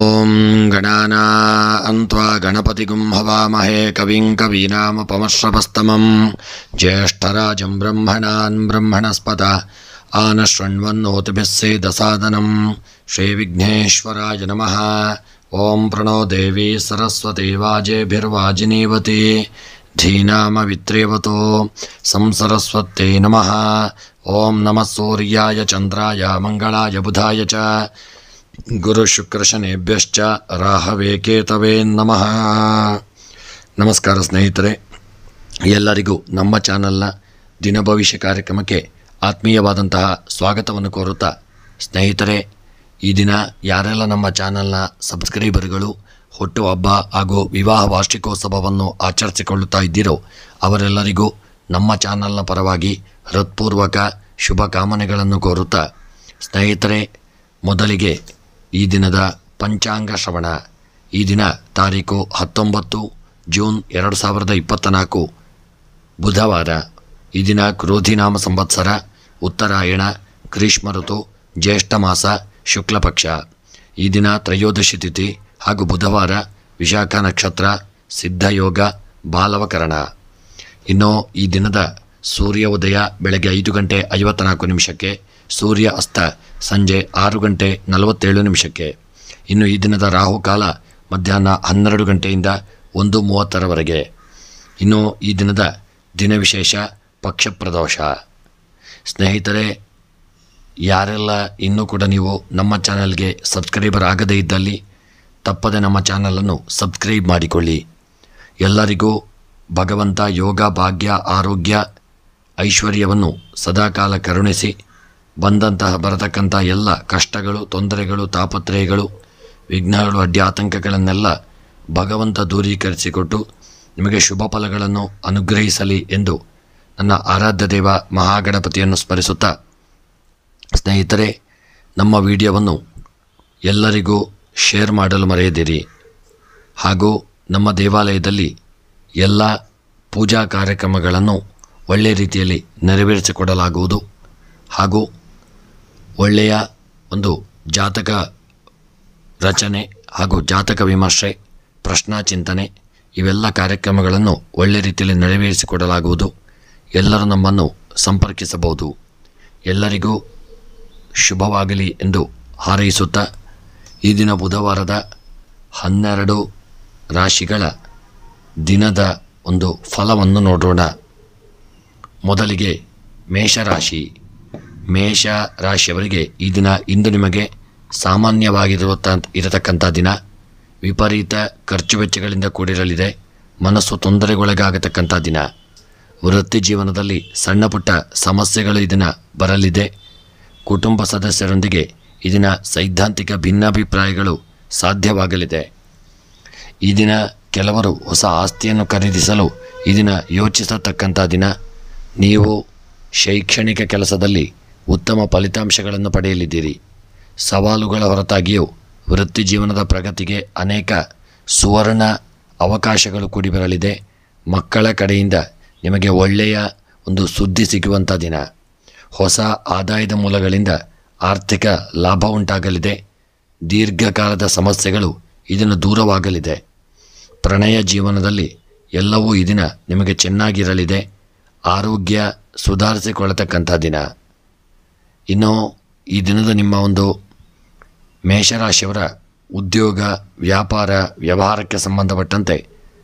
ಓಂ ಗಣಾನಾನ್ತ್ವಾ ಗಣಪತಿಗುಂ ಹವಾಮಹೇ ಕವಿಂ ಕವೀನಾಮುಪಮಶ್ರವಸ್ತಮಂ ಜ್ಯೇಷ್ಠರಾಜಂ ಬ್ರಹ್ಮಣಾನ್ ಬ್ರಹ್ಮಣಸ್ಪತ ಆನಶೃಣ್ವನ್ನೋತಿಭಿಸ್ಸೇದಸಾದನಂ ಶ್ರೀವಿಘ್ನೇಶ್ವರಾಯ ನಮಃ. ಓಂ ಪ್ರಣೋ ದೇವಿ ಸರಸ್ವತಿ ವಾಜೇಭಿರ್ವಾಜಿನೀವತಿ ಧೀನಾಮವಿತ್ರೇವತೋ ಸಂಸರಸ್ವತ್ಯೈ ನಮಃ. ಓಂ ನಮಃ ಸೂರ್ಯಾಯ ಚಂದ್ರಾಯ ಮಂಗಳಾಯ ಬುಧಾಯ ಚ ಗುರು ಶುಕ್ರ ಶನೇಭ್ಯಶ್ಚ ರಾಹವೇ ಕೇತವೇ ನಮಃ. ನಮಸ್ಕಾರ ಸ್ನೇಹಿತರೆ, ಎಲ್ಲರಿಗೂ ನಮ್ಮ ಚಾನಲ್ನ ದಿನ ಭವಿಷ್ಯ ಕಾರ್ಯಕ್ರಮಕ್ಕೆ ಆತ್ಮೀಯವಾದಂತಹ ಸ್ವಾಗತವನ್ನು ಕೋರುತ್ತಾ, ಸ್ನೇಹಿತರೆ, ಈ ದಿನ ಯಾರೆಲ್ಲ ನಮ್ಮ ಚಾನಲ್ನ ಸಬ್ಸ್ಕ್ರೈಬರ್ಗಳು ಹುಟ್ಟುಹಬ್ಬ ಹಾಗೂ ವಿವಾಹ ವಾರ್ಷಿಕೋತ್ಸವವನ್ನು ಆಚರಿಸಿಕೊಳ್ಳುತ್ತಾ ಇದ್ದೀರೋ ಅವರೆಲ್ಲರಿಗೂ ನಮ್ಮ ಚಾನಲ್ನ ಪರವಾಗಿ ಹೃತ್ಪೂರ್ವಕ ಶುಭ ಕಾಮನೆಗಳನ್ನು ಕೋರುತ್ತಾ, ಸ್ನೇಹಿತರೆ, ಮೊದಲಿಗೆ ಈ ದಿನದ ಪಂಚಾಂಗ ಶ್ರವಣ. ಈ ದಿನ ತಾರೀಕು 19 ಜೂನ್ 2024 ಬುಧವಾರ. ಈ ದಿನ ಕ್ರೋಧಿನಾಮ ಸಂವತ್ಸರ, ಉತ್ತರಾಯಣ, ಗ್ರೀಷ್ಮ ಋತು, ಜ್ಯೇಷ್ಠ ಮಾಸ, ಶುಕ್ಲಪಕ್ಷ. ಈ ದಿನ ತ್ರಯೋದಶಿ ತಿಥಿ ಹಾಗೂ ಬುಧವಾರ, ವಿಶಾಖ ನಕ್ಷತ್ರ, ಸಿದ್ಧಯೋಗ, ಬಾಲವಕರಣ. ಇನ್ನು ಈ ದಿನದ ಸೂರ್ಯ ಉದಯ ಬೆಳಗ್ಗೆ 5 ಗಂಟೆ 54 ನಿಮಿಷಕ್ಕೆ, ಸೂರ್ಯ ಅಸ್ತ ಸಂಜೆ 6 ಗಂಟೆ 47 ನಿಮಿಷಕ್ಕೆ. ಇನ್ನು ಈ ದಿನದ ರಾಹುಕಾಲ ಮಧ್ಯಾಹ್ನ 12 ಗಂಟೆಯಿಂದ 1:30ರವರೆಗೆ. ಇನ್ನು ಈ ದಿನದ ದಿನವಿಶೇಷ ಪಕ್ಷ ಪ್ರದೋಷ. ಸ್ನೇಹಿತರೆ, ಯಾರೆಲ್ಲ ಇನ್ನೂ ಕೂಡ ನೀವು ನಮ್ಮ ಚಾನಲ್ಗೆ ಸಬ್ಸ್ಕ್ರೈಬರ್ ಆಗದೇ ಇದ್ದಲ್ಲಿ ತಪ್ಪದೆ ನಮ್ಮ ಚಾನಲನ್ನು ಸಬ್ಸ್ಕ್ರೈಬ್ ಮಾಡಿಕೊಳ್ಳಿ. ಎಲ್ಲರಿಗೂ ಭಗವಂತ ಯೋಗ, ಭಾಗ್ಯ, ಆರೋಗ್ಯ, ಐಶ್ವರ್ಯವನ್ನು ಸದಾಕಾಲ ಕರುಣಿಸಿ ಬರತಕ್ಕಂಥ ಎಲ್ಲ ಕಷ್ಟಗಳು, ತೊಂದರೆಗಳು, ತಾಪತ್ರಯಗಳು, ವಿಘ್ನಗಳು, ಅಡ್ಡಿ ಆತಂಕಗಳನ್ನೆಲ್ಲ ಭಗವಂತ ದೂರೀಕರಿಸಿಕೊಟ್ಟು ನಿಮಗೆ ಶುಭ ಫಲಗಳನ್ನು ಅನುಗ್ರಹಿಸಲಿ ಎಂದು ನನ್ನ ಆರಾಧ್ಯ ದೇವ ಮಹಾಗಣಪತಿಯನ್ನು ಸ್ಮರಿಸುತ್ತಾ, ಸ್ನೇಹಿತರೆ, ನಮ್ಮ ವಿಡಿಯೋವನ್ನು ಎಲ್ಲರಿಗೂ ಶೇರ್ ಮಾಡಲು ಮರೆಯದಿರಿ. ಹಾಗೂ ನಮ್ಮ ದೇವಾಲಯದಲ್ಲಿ ಎಲ್ಲ ಪೂಜಾ ಕಾರ್ಯಕ್ರಮಗಳನ್ನು ಒಳ್ಳೆಯ ರೀತಿಯಲ್ಲಿ ನೆರವೇರಿಸಿಕೊಡಲಾಗುವುದು. ಹಾಗೂ ಒಳ್ಳೆಯ ಒಂದು ಜಾತಕ ರಚನೆ ಹಾಗೂ ಜಾತಕ ವಿಮರ್ಶೆ, ಪ್ರಶ್ನಾ ಚಿಂತನೆ, ಇವೆಲ್ಲ ಕಾರ್ಯಕ್ರಮಗಳನ್ನು ಒಳ್ಳೆಯ ರೀತಿಯಲ್ಲಿ ನೆರವೇರಿಸಿಕೊಡಲಾಗುವುದು. ಎಲ್ಲರೂ ನಮ್ಮನ್ನು ಸಂಪರ್ಕಿಸಬಹುದು. ಎಲ್ಲರಿಗೂ ಶುಭವಾಗಲಿ ಎಂದು ಹಾರೈಸುತ್ತಾ, ಈ ದಿನ ಬುಧವಾರದ 12 ರಾಶಿಗಳ ದಿನದ ಒಂದು ಫಲವನ್ನು ನೋಡೋಣ. ಮೊದಲಿಗೆ ಮೇಷರಾಶಿ. ಮೇಷ ರಾಶಿಯವರಿಗೆ ಈ ದಿನ ಇಂದು ನಿಮಗೆ ಸಾಮಾನ್ಯವಾಗಿರತಕ್ಕಂಥ ದಿನ. ವಿಪರೀತ ಖರ್ಚು ವೆಚ್ಚಗಳಿಂದ ಕೂಡಿರಲಿದೆ. ಮನಸ್ಸು ತೊಂದರೆಗೊಳಗಾಗತಕ್ಕಂಥ ದಿನ. ವೃತ್ತಿ ಜೀವನದಲ್ಲಿ ಸಣ್ಣ ಪುಟ್ಟ ಸಮಸ್ಯೆಗಳು ಈ ದಿನ ಬರಲಿದೆ. ಕುಟುಂಬ ಸದಸ್ಯರೊಂದಿಗೆ ಈ ದಿನ ಸೈದ್ಧಾಂತಿಕ ಭಿನ್ನಾಭಿಪ್ರಾಯಗಳು ಸಾಧ್ಯವಾಗಲಿದೆ. ಈ ದಿನ ಕೆಲವರು ಹೊಸ ಆಸ್ತಿಯನ್ನು ಖರೀದಿಸಲು ಈ ದಿನ ಯೋಚಿಸತಕ್ಕಂಥ ದಿನ. ನೀವು ಶೈಕ್ಷಣಿಕ ಕೆಲಸದಲ್ಲಿ ಉತ್ತಮ ಫಲಿತಾಂಶಗಳನ್ನು ಪಡೆಯಲಿದ್ದೀರಿ. ಸವಾಲುಗಳ ಹೊರತಾಗಿಯೂ ವೃತ್ತಿ ಜೀವನದ ಪ್ರಗತಿಗೆ ಅನೇಕ ಸುವರ್ಣ ಅವಕಾಶಗಳು ಕೂಡಿ ಬರಲಿದೆ. ಮಕ್ಕಳ ಕಡೆಯಿಂದ ನಿಮಗೆ ಒಳ್ಳೆಯ ಒಂದು ಸುದ್ದಿ ಸಿಗುವಂಥ ದಿನ. ಹೊಸ ಆದಾಯದ ಮೂಲಗಳಿಂದ ಆರ್ಥಿಕ ಲಾಭ ಉಂಟಾಗಲಿದೆ. ದೀರ್ಘಕಾಲದ ಸಮಸ್ಯೆಗಳು ಇದನ್ನು ದೂರವಾಗಲಿದೆ. ಪ್ರಣಯ ಜೀವನದಲ್ಲಿ ಎಲ್ಲವೂ ಈ ದಿನ ನಿಮಗೆ ಚೆನ್ನಾಗಿರಲಿದೆ. ಆರೋಗ್ಯ ಸುಧಾರಿಸಿಕೊಳ್ಳತಕ್ಕಂಥ ದಿನ. ಇನ್ನು ಈ ದಿನದ ನಿಮ್ಮ ಒಂದು ಮೇಷರಾಶಿಯವರ ಉದ್ಯೋಗ, ವ್ಯಾಪಾರ, ವ್ಯವಹಾರಕ್ಕೆ ಸಂಬಂಧಪಟ್ಟಂತೆ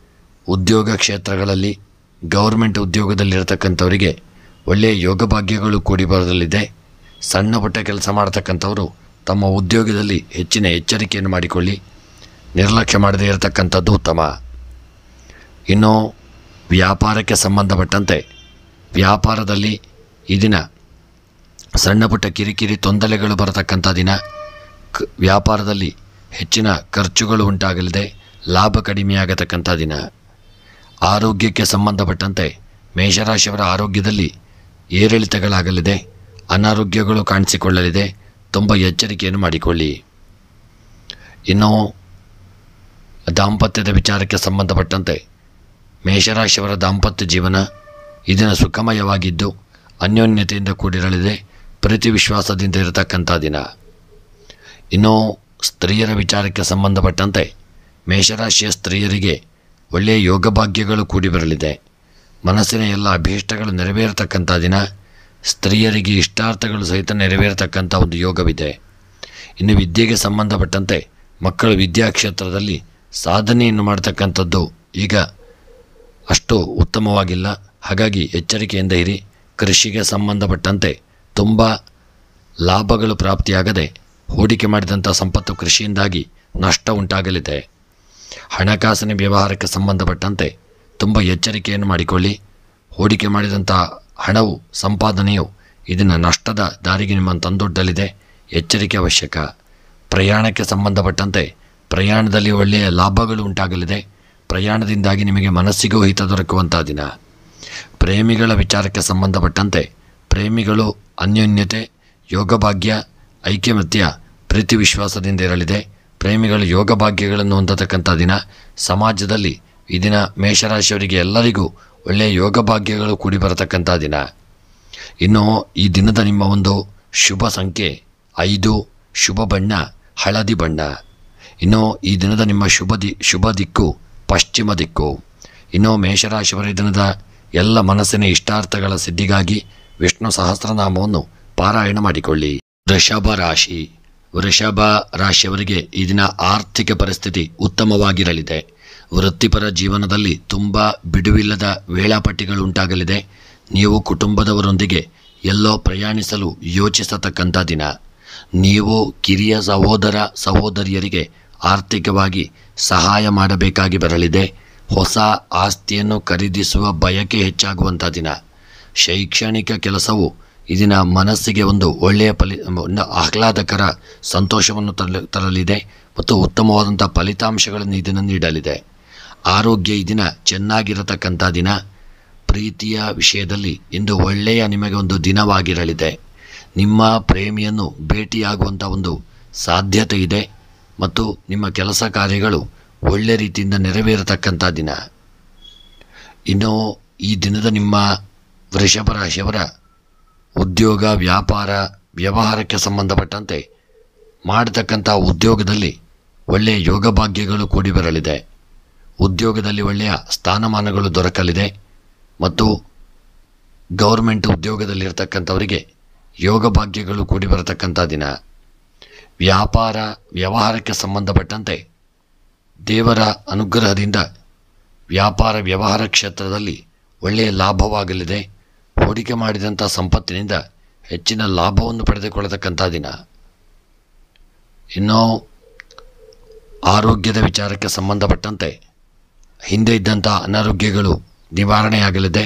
ಉದ್ಯೋಗ ಕ್ಷೇತ್ರಗಳಲ್ಲಿ ಗೌರ್ಮೆಂಟ್ ಉದ್ಯೋಗದಲ್ಲಿರತಕ್ಕಂಥವರಿಗೆ ಒಳ್ಳೆಯ ಯೋಗ ಭಾಗ್ಯಗಳು ಕೂಡಿ ಬರಲಿದೆ. ಸಣ್ಣ ಪುಟ್ಟ ಕೆಲಸ ಮಾಡತಕ್ಕಂಥವರು ತಮ್ಮ ಉದ್ಯೋಗದಲ್ಲಿ ಹೆಚ್ಚಿನ ಎಚ್ಚರಿಕೆಯನ್ನು ಮಾಡಿಕೊಳ್ಳಿ. ನಿರ್ಲಕ್ಷ್ಯ ಮಾಡದೇ ಇರತಕ್ಕಂಥದ್ದು ಉತ್ತಮ. ಇನ್ನು ವ್ಯಾಪಾರಕ್ಕೆ ಸಂಬಂಧಪಟ್ಟಂತೆ ವ್ಯಾಪಾರದಲ್ಲಿ ಈ ದಿನ ಸಣ್ಣ ಪುಟ್ಟ ಕಿರಿಕಿರಿ ತೊಂದರೆಗಳು ಬರತಕ್ಕಂಥ ದಿನ. ವ್ಯಾಪಾರದಲ್ಲಿ ಹೆಚ್ಚಿನ ಖರ್ಚುಗಳು ಉಂಟಾಗಲಿದೆ. ಲಾಭ ಕಡಿಮೆಯಾಗತಕ್ಕಂಥ ದಿನ. ಆರೋಗ್ಯಕ್ಕೆ ಸಂಬಂಧಪಟ್ಟಂತೆ ಮೇಷರಾಶಿಯವರ ಆರೋಗ್ಯದಲ್ಲಿ ಏರಿಳಿತಗಳಾಗಲಿದೆ. ಅನಾರೋಗ್ಯಗಳು ಕಾಣಿಸಿಕೊಳ್ಳಲಿದೆ. ತುಂಬ ಎಚ್ಚರಿಕೆಯನ್ನು ಮಾಡಿಕೊಳ್ಳಿ. ಇನ್ನು ದಾಂಪತ್ಯದ ವಿಚಾರಕ್ಕೆ ಸಂಬಂಧಪಟ್ಟಂತೆ ಮೇಷರಾಶಿಯವರ ದಾಂಪತ್ಯ ಜೀವನ ಈ ದಿನ ಸುಖಮಯವಾಗಿದ್ದು ಅನ್ಯೋನ್ಯತೆಯಿಂದ ಕೂಡಿರಲಿದೆ. ಪ್ರೀತಿ ವಿಶ್ವಾಸದಿಂದ ಇರತಕ್ಕಂಥ ದಿನ. ಇನ್ನು ಸ್ತ್ರೀಯರ ವಿಚಾರಕ್ಕೆ ಸಂಬಂಧಪಟ್ಟಂತೆ ಮೇಷರಾಶಿಯ ಸ್ತ್ರೀಯರಿಗೆ ಒಳ್ಳೆಯ ಯೋಗ ಭಾಗ್ಯಗಳು ಕೂಡಿ ಬರಲಿದೆ. ಮನಸ್ಸಿನ ಎಲ್ಲ ಅಭೀಷ್ಟಗಳು ನೆರವೇರತಕ್ಕಂಥ ದಿನ. ಸ್ತ್ರೀಯರಿಗೆ ಇಷ್ಟಾರ್ಥಗಳು ಸಹಿತ ನೆರವೇರತಕ್ಕಂಥ ಒಂದು ಯೋಗವಿದೆ. ಇನ್ನು ವಿದ್ಯೆಗೆ ಸಂಬಂಧಪಟ್ಟಂತೆ ಮಕ್ಕಳು ವಿದ್ಯಾಕ್ಷೇತ್ರದಲ್ಲಿ ಸಾಧನೆಯನ್ನು ಮಾಡ್ತಕ್ಕಂಥದ್ದು ಈಗ ಅಷ್ಟು ಉತ್ತಮವಾಗಿಲ್ಲ. ಹಾಗಾಗಿ ಎಚ್ಚರಿಕೆಯಿಂದ ಇರಿ. ಕೃಷಿಗೆ ಸಂಬಂಧಪಟ್ಟಂತೆ ತುಂಬ ಲಾಭಗಳು ಪ್ರಾಪ್ತಿಯಾಗದೆ ಹೂಡಿಕೆ ಮಾಡಿದಂಥ ಸಂಪತ್ತು ಕೃಷಿಯಿಂದಾಗಿ ನಷ್ಟ ಉಂಟಾಗಲಿದೆ. ಹಣಕಾಸಿನ ವ್ಯವಹಾರಕ್ಕೆ ಸಂಬಂಧಪಟ್ಟಂತೆ ತುಂಬ ಎಚ್ಚರಿಕೆಯನ್ನು ಮಾಡಿಕೊಳ್ಳಿ. ಹೂಡಿಕೆ ಮಾಡಿದಂಥ ಹಣವು ಸಂಪಾದನೆಯು ಇದನ್ನು ನಷ್ಟದ ದಾರಿಗೆ ನಿಮ್ಮನ್ನು ತಂದೊಡ್ಡಲಿದೆ. ಎಚ್ಚರಿಕೆ ಅವಶ್ಯಕ. ಪ್ರಯಾಣಕ್ಕೆ ಸಂಬಂಧಪಟ್ಟಂತೆ ಪ್ರಯಾಣದಲ್ಲಿ ಒಳ್ಳೆಯ ಲಾಭಗಳು ಉಂಟಾಗಲಿದೆ. ಪ್ರಯಾಣದಿಂದಾಗಿ ನಿಮಗೆ ಮನಸ್ಸಿಗೂ ಹಿತ ದೊರಕುವಂಥ ದಿನ. ಪ್ರೇಮಿಗಳ ವಿಚಾರಕ್ಕೆ ಸಂಬಂಧಪಟ್ಟಂತೆ ಪ್ರೇಮಿಗಳು ಅನ್ಯೋನ್ಯತೆ, ಯೋಗಭಾಗ್ಯ, ಐಕ್ಯಮತ್ಯ, ಪ್ರೀತಿ ವಿಶ್ವಾಸದಿಂದ ಇರಲಿದೆ. ಪ್ರೇಮಿಗಳು ಯೋಗಭಾಗ್ಯಗಳನ್ನು ಹೊಂದತಕ್ಕಂಥ ದಿನ. ಸಮಾಜದಲ್ಲಿ ಈ ದಿನ ಮೇಷರಾಶಿಯವರಿಗೆ ಎಲ್ಲರಿಗೂ ಒಳ್ಳೆಯ ಯೋಗಭಾಗ್ಯಗಳು ಕೂಡಿ ಬರತಕ್ಕಂಥ ದಿನ. ಇನ್ನು ಈ ದಿನದ ನಿಮ್ಮ ಒಂದು ಶುಭ ಸಂಖ್ಯೆ 5, ಶುಭ ಬಣ್ಣ ಹಳದಿ ಬಣ್ಣ. ಇನ್ನು ಈ ದಿನದ ನಿಮ್ಮ ಶುಭ ದಿಕ್ಕು ಪಶ್ಚಿಮ ದಿಕ್ಕು. ಇನ್ನು ಮೇಷರಾಶಿಯವರ ದಿನದ ಎಲ್ಲ ಮನಸ್ಸಿನ ಇಷ್ಟಾರ್ಥಗಳ ಸಿದ್ಧಿಗಾಗಿ ವಿಷ್ಣು ಸಹಸ್ರನಾಮವನ್ನು ಪಾರಾಯಣ ಮಾಡಿಕೊಳ್ಳಿ. ವೃಷಭ ರಾಶಿಯವರಿಗೆ ಈ ದಿನ ಆರ್ಥಿಕ ಪರಿಸ್ಥಿತಿ ಉತ್ತಮವಾಗಿರಲಿದೆ. ವೃತ್ತಿಪರ ಜೀವನದಲ್ಲಿ ತುಂಬ ಬಿಡುವಿಲ್ಲದ ವೇಳಾಪಟ್ಟಿಗಳು ಉಂಟಾಗಲಿದೆ. ನೀವು ಕುಟುಂಬದವರೊಂದಿಗೆ ಎಲ್ಲೋ ಪ್ರಯಾಣಿಸಲು ಯೋಚಿಸತಕ್ಕಂಥ ದಿನ. ನೀವು ಕಿರಿಯ ಸಹೋದರಿಯರಿಗೆ ಆರ್ಥಿಕವಾಗಿ ಸಹಾಯ ಮಾಡಬೇಕಾಗಿ ಬರಲಿದೆ. ಹೊಸ ಆಸ್ತಿಯನ್ನು ಖರೀದಿಸುವ ಬಯಕೆ ಹೆಚ್ಚಾಗುವಂಥ ದಿನ. ಶೈಕ್ಷಣಿಕ ಕೆಲಸವು ಇದನ್ನ ಮನಸ್ಸಿಗೆ ಒಂದು ಒಳ್ಳೆಯ ಒಂದು ಆಹ್ಲಾದಕರ ಸಂತೋಷವನ್ನು ತರಲಿದೆ ಮತ್ತು ಉತ್ತಮವಾದಂಥ ಫಲಿತಾಂಶಗಳನ್ನು ಇದನ್ನು ನೀಡಲಿದೆ. ಆರೋಗ್ಯ ಈ ದಿನ ಚೆನ್ನಾಗಿರತಕ್ಕಂಥ ದಿನ. ಪ್ರೀತಿಯ ವಿಷಯದಲ್ಲಿ ಇಂದು ಒಳ್ಳೆಯ ನಿಮಗೆ ಒಂದು ದಿನವಾಗಿರಲಿದೆ. ನಿಮ್ಮ ಪ್ರೇಮಿಯನ್ನು ಭೇಟಿಯಾಗುವಂಥ ಒಂದು ಸಾಧ್ಯತೆ ಇದೆ ಮತ್ತು ನಿಮ್ಮ ಕೆಲಸ ಕಾರ್ಯಗಳು ಒಳ್ಳೆ ರೀತಿಯಿಂದ ನೆರವೇರತಕ್ಕಂಥ ದಿನ. ಇನ್ನು ಈ ದಿನದ ನಿಮ್ಮ ವೃಷಭ ರಾಶಿಯವರ ಉದ್ಯೋಗ, ವ್ಯಾಪಾರ, ವ್ಯವಹಾರಕ್ಕೆ ಸಂಬಂಧಪಟ್ಟಂತೆ ಮಾಡತಕ್ಕಂಥ ಉದ್ಯೋಗದಲ್ಲಿ ಒಳ್ಳೆಯ ಯೋಗಭಾಗ್ಯಗಳು ಕೂಡಿ ಬರಲಿದೆ. ಉದ್ಯೋಗದಲ್ಲಿ ಒಳ್ಳೆಯ ಸ್ಥಾನಮಾನಗಳು ದೊರಕಲಿದೆ ಮತ್ತು ಗೌರ್ಮೆಂಟ್ ಉದ್ಯೋಗದಲ್ಲಿರ್ತಕ್ಕಂಥವರಿಗೆ ಯೋಗಭಾಗ್ಯಗಳು ಕೂಡಿ ಬರತಕ್ಕಂಥ ದಿನ. ವ್ಯಾಪಾರ, ವ್ಯವಹಾರಕ್ಕೆ ಸಂಬಂಧಪಟ್ಟಂತೆ ದೇವರ ಅನುಗ್ರಹದಿಂದ ವ್ಯಾಪಾರ ವ್ಯವಹಾರ ಕ್ಷೇತ್ರದಲ್ಲಿ ಒಳ್ಳೆಯ ಲಾಭವಾಗಲಿದೆ. ಹೂಡಿಕೆ ಮಾಡಿದಂಥ ಸಂಪತ್ತಿನಿಂದ ಹೆಚ್ಚಿನ ಲಾಭವನ್ನು ಪಡೆದುಕೊಳ್ಳತಕ್ಕಂಥ ದಿನ. ಇನ್ನು ಆರೋಗ್ಯದ ವಿಚಾರಕ್ಕೆ ಸಂಬಂಧಪಟ್ಟಂತೆ ಹಿಂದೆ ಇದ್ದಂಥ ಅನಾರೋಗ್ಯಗಳು ನಿವಾರಣೆಯಾಗಲಿದೆ.